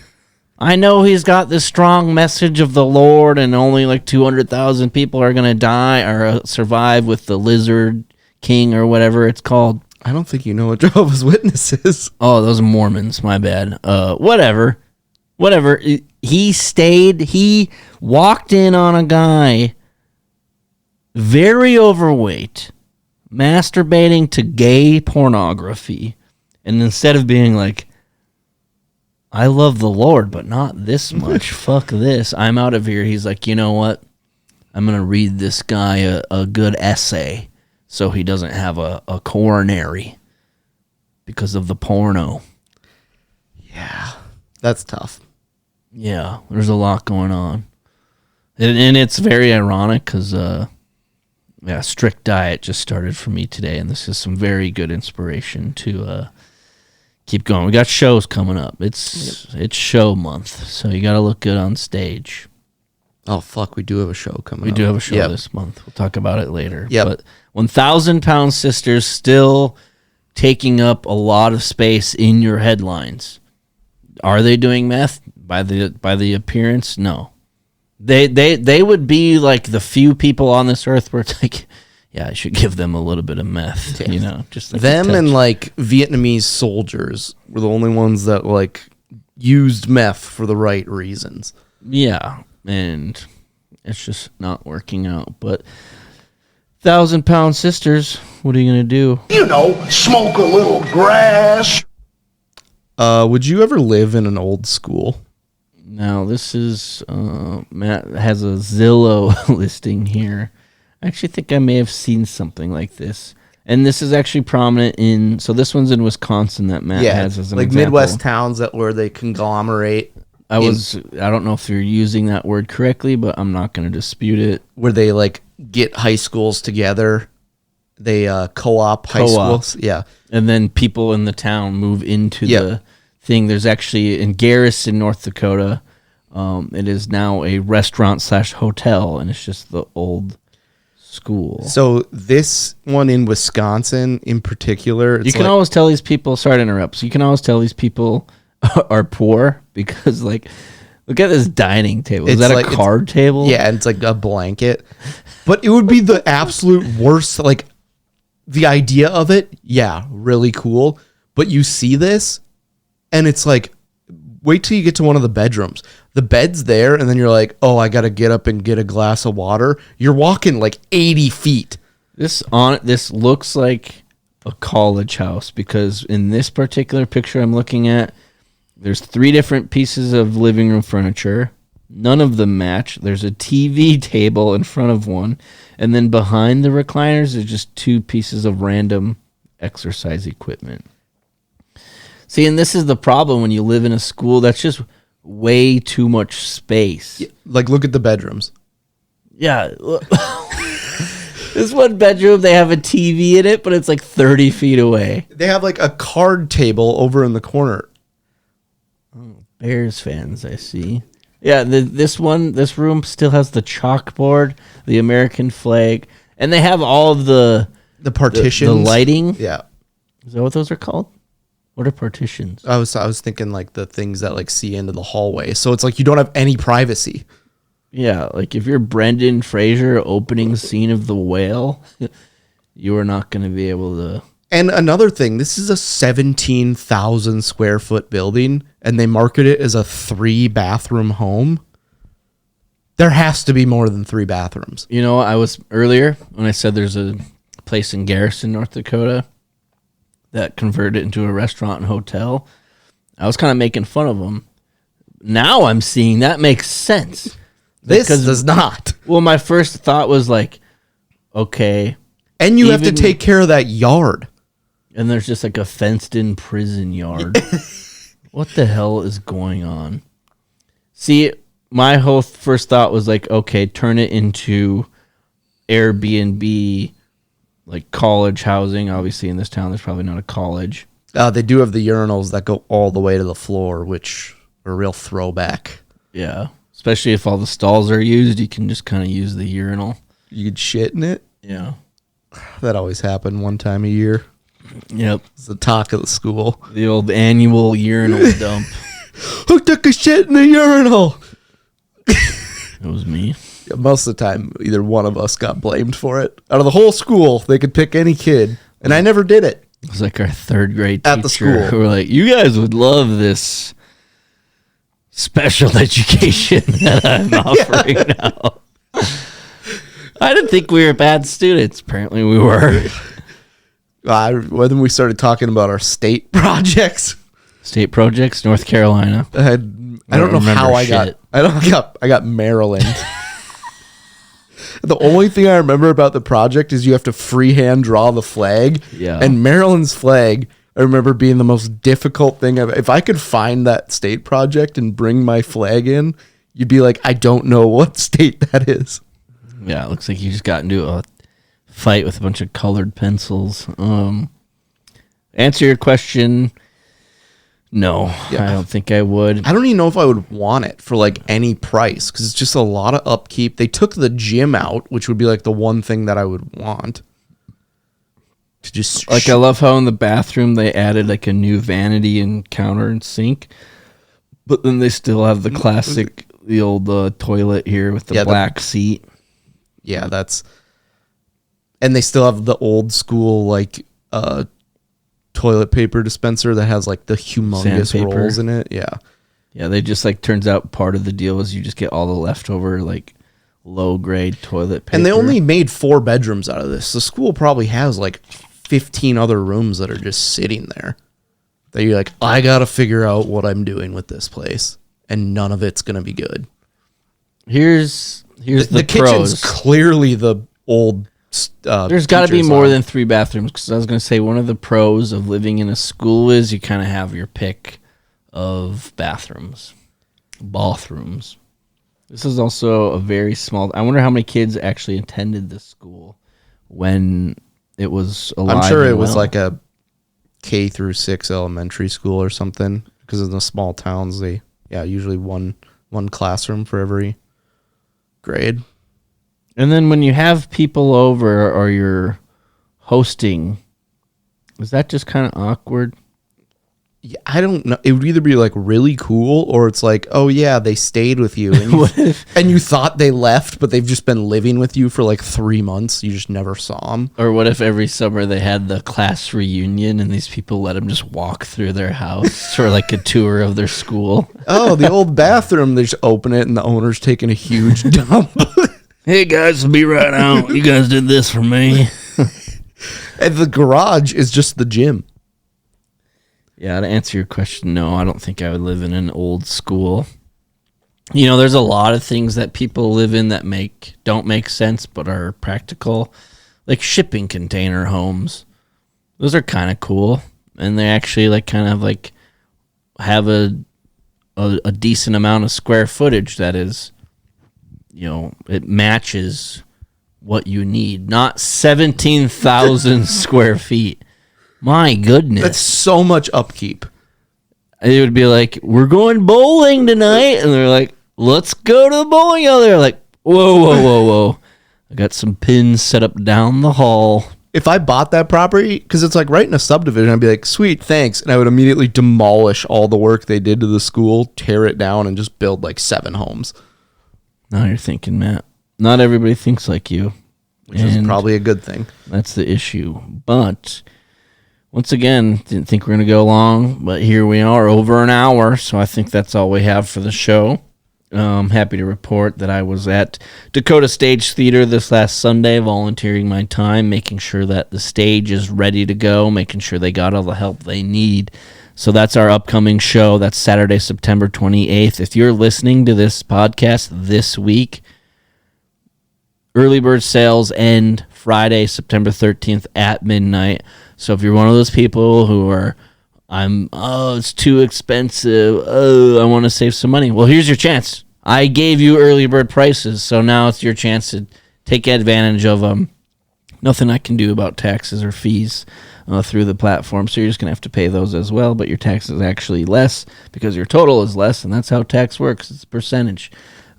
I know he's got this strong message of the Lord and only like 200,000 people are going to die or survive with the lizard king or whatever it's called. I don't think you know what Jehovah's Witnesses. Oh, those are Mormons. My bad. Whatever. He walked in on a guy very overweight, masturbating to gay pornography. And instead of being like, I love the Lord, but not this much. Fuck this. I'm out of here. He's like, you know what? I'm going to read this guy a good essay so he doesn't have a coronary because of the porno. Yeah, that's tough. Yeah, there's a lot going on. And it's very ironic because, strict diet just started for me today, and this is some very good inspiration to keep going. We got shows coming up. It's show month, so you got to look good on stage. Oh, fuck, we do have a show coming up. We do have a show Yep. this month. We'll talk about it later. Yep. But 1,000 Pound Sisters still taking up a lot of space in your headlines. Are they doing meth? By the appearance, no. They would be like the few people on this earth where it's like, yeah, I should give them a little bit of meth, you know, just like Them and like Vietnamese soldiers were the only ones that like used meth for the right reasons. Yeah, and it's just not working out. But 1,000 Pound Sisters, what are you gonna do? You know, smoke a little grass. Would you ever live in an old school? Now this is Matt has a Zillow listing here. I actually think I may have seen something like this. And this is actually prominent in, so this one's in Wisconsin that Matt has as an like example. Midwest towns that where they conglomerate. I don't know if you're using that word correctly, but I'm not going to dispute it. Where they like get high schools together. They co-op high schools. Yeah. And then people in the town move into the thing. There's actually in Garrison, North Dakota, it is now a restaurant/hotel, and it's just the old school. So this one in Wisconsin in particular, You can always tell these people, sorry to interrupt, so you can always tell these people are poor because, like, look at this dining table. Is It's that like- a card table? Yeah, and it's like a blanket. But it would be the absolute worst. Like, the idea of it, yeah, really cool. But you see this, and it's like, wait till you get to one of the bedrooms. The bed's there, and then you're like, oh, I got to get up and get a glass of water. You're walking like 80 feet. This looks like a college house because in this particular picture I'm looking at, there's 3 different pieces of living room furniture. None of them match. There's a TV table in front of one, and then behind the recliners there's just 2 pieces of random exercise equipment. See, and this is the problem when you live in a school. That's just way too much space. Like, look at the bedrooms. Yeah. This one bedroom, they have a TV in it, but it's like 30 feet away. They have like a card table over in the corner. Bears fans, I see. Yeah, this room still has the chalkboard, the American flag, and they have all of the partitions. The lighting. Yeah. Is that what those are called? What are partitions? I was thinking like the things that like see into the hallway. So it's like you don't have any privacy. Yeah, like if you're Brendan Fraser opening scene of The Whale, you are not going to be able to. And another thing, this is a 17,000 square foot building, and they market it as a 3-bathroom home. There has to be more than 3 bathrooms. You know, I was earlier when I said there's a place in Garrison, North Dakota, that converted into a restaurant and hotel. I was kind of making fun of them. Now I'm seeing that makes sense. This does not. Well, my first thought was like, okay. And you have to take care of that yard. And there's just like a fenced-in prison yard. What the hell is going on? See, my whole first thought was like, okay, turn it into Airbnb, like college housing. Obviously, in this town, there's probably not a college. They do have the urinals that go all the way to the floor, which are a real throwback. Yeah, especially if all the stalls are used, you can just kind of use the urinal. You could shit in it. Yeah. That always happened one time a year. Yep. It's the talk of the school. The old annual urinal dump. Who took a shit in the urinal? It was me. Yeah, most of the time, either one of us got blamed for it. Out of the whole school, they could pick any kid, and I never did it. It was like our third grade teacher At the school. who were like, you guys would love this special education that I'm offering now. I didn't think we were bad students. Apparently we were. When we started talking about our state projects. State projects, North Carolina. I don't know how I got Maryland. The only thing I remember about the project is you have to freehand draw the flag. Yeah. And Maryland's flag, I remember being the most difficult thing. If I could find that state project and bring my flag in, you'd be like, I don't know what state that is. Yeah, it looks like you just got into a fight with a bunch of colored pencils. Answer your question. No, I don't think I would. I don't even know if I would want it for like any price because it's just a lot of upkeep. They took the gym out, which would be like the one thing that I would want. To just I love how in the bathroom they added like a new vanity and counter and sink, but then they still have the classic, the old toilet here with the black seat. Yeah, and they still have the old school like toilet paper dispenser that has like the humongous Sandpaper. rolls in it. Yeah. Yeah, they just like turns out part of the deal is you just get all the leftover like low grade toilet paper. And they only made 4 bedrooms out of this. The school probably has like 15 other rooms that are just sitting there. That you're like, I got to figure out what I'm doing with this place. And none of it's going to be good. Here's the kitchen's pros. clearly the old There's got to be teacher's more on. than 3 bathrooms because I was going to say one of the pros of living in a school is you kind of have your pick of bathrooms. This is also a very small. I wonder how many kids actually attended this school when it was alive. I'm sure it and was well. like a K through 6 elementary school or something because in the small towns they usually one classroom for every grade. And then when you have people over or you're hosting, is that just kind of awkward? Yeah, I don't know. It would either be like really cool or it's like, oh yeah, they stayed with you and you thought they left, but they've just been living with you for like 3 months. You just never saw them. Or what if every summer they had the class reunion and these people let them just walk through their house for like a tour of their school? Oh, the old bathroom. They just open it and the owner's taking a huge dump. Hey guys, I'll be right out. You guys did this for me. And the garage is just the gym. Yeah, to answer your question, no, I don't think I would live in an old school. You know, there's a lot of things that people live in that don't make sense but are practical, like shipping container homes. Those are kind of cool, and they actually like kind of like have a decent amount of square footage that is, you know, it matches what you need. Not 17,000 square feet. My goodness. That's so much upkeep. It would be like, we're going bowling tonight. And they're like, let's go to the bowling alley. They're like, whoa. I got some pins set up down the hall. If I bought that property, because it's like right in a subdivision, I'd be like, sweet, thanks. And I would immediately demolish all the work they did to the school, tear it down, and just build like 7 homes. Now you're thinking, Matt, not everybody thinks like you. Which is probably a good thing. That's the issue. But once again, didn't think we are going to go long, but here we are, over an hour. So I think that's all we have for the show. I'm happy to report that I was at Dakota Stage Theater this last Sunday, volunteering my time, making sure that the stage is ready to go, making sure they got all the help they need. So that's our upcoming show. That's Saturday, September 28th. If you're listening to this podcast this week, early bird sales end Friday, September 13th at midnight. So if you're one of those people who are, it's too expensive, I want to save some money. Well, here's your chance. I gave you early bird prices, so now it's your chance to take advantage of them. Nothing I can do about taxes or fees through the platform, so you're just going to have to pay those as well, but your tax is actually less because your total is less, and that's how tax works. It's a percentage.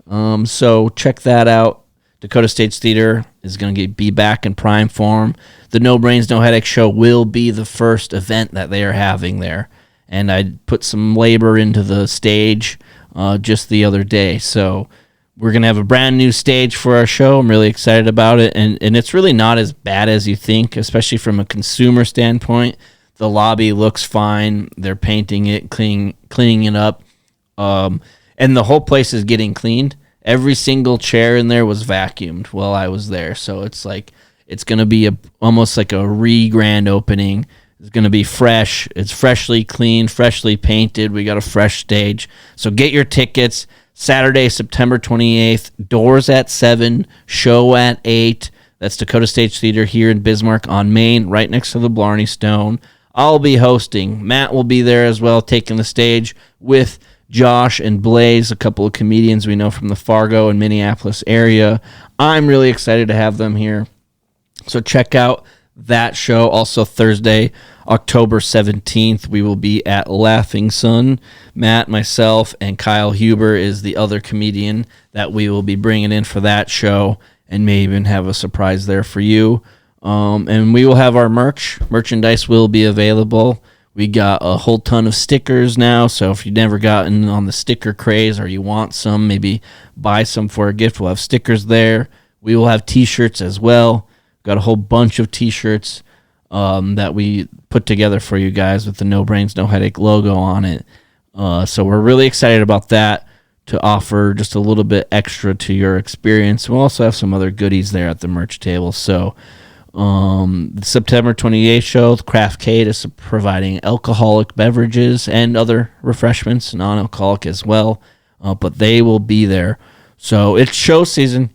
So check that out. Dakota Stage Theater is going to be back in prime form. The No Brains, No Headache show will be the first event that they are having there. And I put some labor into the stage just the other day. So we're going to have a brand new stage for our show. I'm really excited about it. And it's really not as bad as you think, especially from a consumer standpoint. The lobby looks fine. They're painting it, cleaning it up. And the whole place is getting cleaned. Every single chair in there was vacuumed while I was there. So it's like, it's going to be almost like a re-grand opening. It's going to be fresh. It's freshly cleaned, freshly painted. We got a fresh stage. So get your tickets. Saturday, September 28th. Doors at 7. Show at 8. That's Dakota Stage Theater here in Bismarck on Main, right next to the Blarney Stone. I'll be hosting. Matt will be there as well, taking the stage with Josh and Blaze, a couple of comedians we know from the Fargo and Minneapolis area. I'm really excited to have them here. So check out that show. Also Thursday, October 17th, we will be at Laughing Sun. Matt, myself, and Kyle Huber is the other comedian that we will be bringing in for that show, and may even have a surprise there for you. And we will have our merchandise will be available. We got a whole ton of stickers now, so if you've never gotten on the sticker craze or you want some, maybe buy some for a gift. We'll have stickers there. We will have t-shirts as well. Got a whole bunch of t-shirts that we put together for you guys with the No Brains, No Headache logo on it. So we're really excited about that, to offer just a little bit extra to your experience. We'll also have some other goodies there at the merch table. So the September 28th show, the Craft Cade is providing alcoholic beverages and other refreshments, non-alcoholic as well, but they will be there. So it's show season.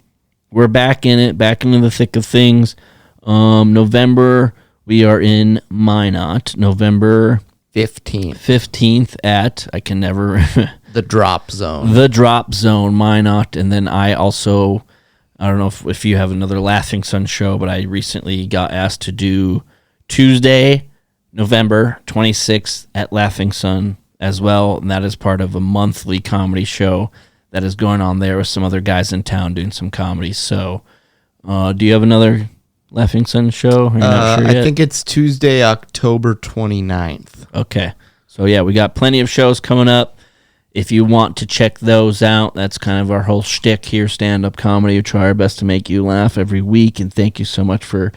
We're back in it, back into the thick of things. November, we are in Minot. November 15th at, I can never... The Drop Zone. The Drop Zone, Minot. And then I also... I don't know if you have another Laughing Sun show, but I recently got asked to do Tuesday, November 26th at Laughing Sun as well, and that is part of a monthly comedy show that is going on there with some other guys in town doing some comedy. So, do you have another Laughing Sun show? Are you not sure yet? I think it's Tuesday, October 29th. Okay. So, yeah, we got plenty of shows coming up. If you want to check those out, that's kind of our whole shtick here, stand-up comedy. We try our best to make you laugh every week, and thank you so much for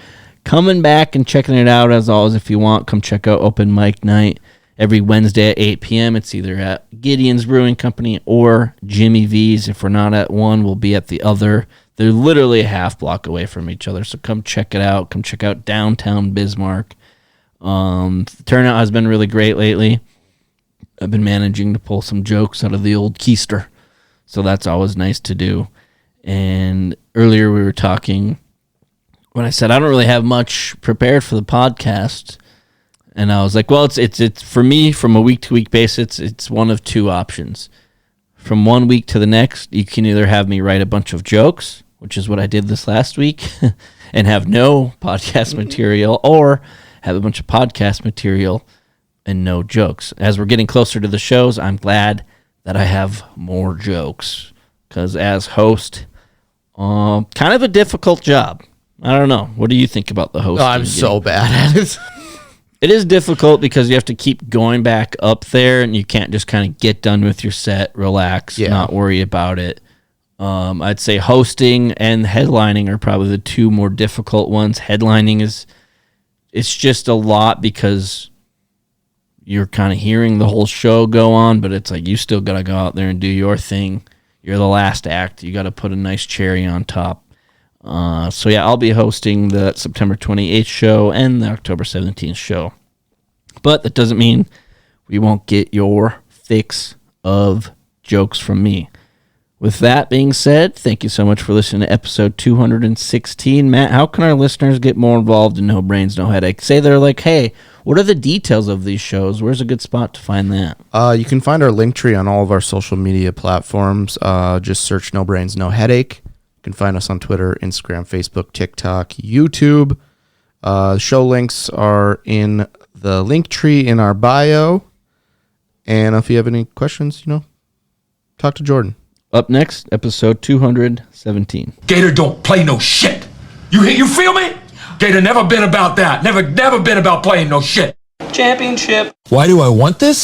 coming back and checking it out. As always, if you want, come check out Open Mic Night every Wednesday at 8 p.m. It's either at Gideon's Brewing Company or Jimmy V's. If we're not at one, we'll be at the other. They're literally a half block away from each other, so come check it out. Come check out downtown Bismarck. The turnout has been really great lately. I've been managing to pull some jokes out of the old keister, so that's always nice to do. And earlier we were talking when I said I don't really have much prepared for the podcast, and I was like, well, it's for me from a week-to-week basis, it's one of two options. From one week to the next, you can either have me write a bunch of jokes, which is what I did this last week, and have no podcast material, or have a bunch of podcast material and no jokes. As we're getting closer to the shows, I'm glad that I have more jokes, because as host, kind of a difficult job. I don't know. What do you think about the host? I'm so bad at it. It is difficult because you have to keep going back up there, and you can't just kind of get done with your set, relax, not worry about it. I'd say hosting and headlining are probably the two more difficult ones. Headlining it's just a lot because you're kind of hearing the whole show go on, but it's like you still got to go out there and do your thing. You're the last act. You got to put a nice cherry on top. So, yeah, I'll be hosting the September 28th show and the October 17th show. But that doesn't mean we won't get your fix of jokes from me. With that being said, thank you so much for listening to episode 216. Matt, how can our listeners get more involved in No Brains, No Headache? Say they're like, hey, what are the details of these shows? Where's a good spot to find that? You can find our link tree on all of our social media platforms. Just search No Brains, No Headache. You can find us on Twitter, Instagram, Facebook, TikTok, YouTube. Show links are in the link tree in our bio. And if you have any questions, talk to Jordan. Up next, episode 217. Gator don't play no shit. You feel me? Gator never been about that. Never been about playing no shit. Championship. Why do I want this?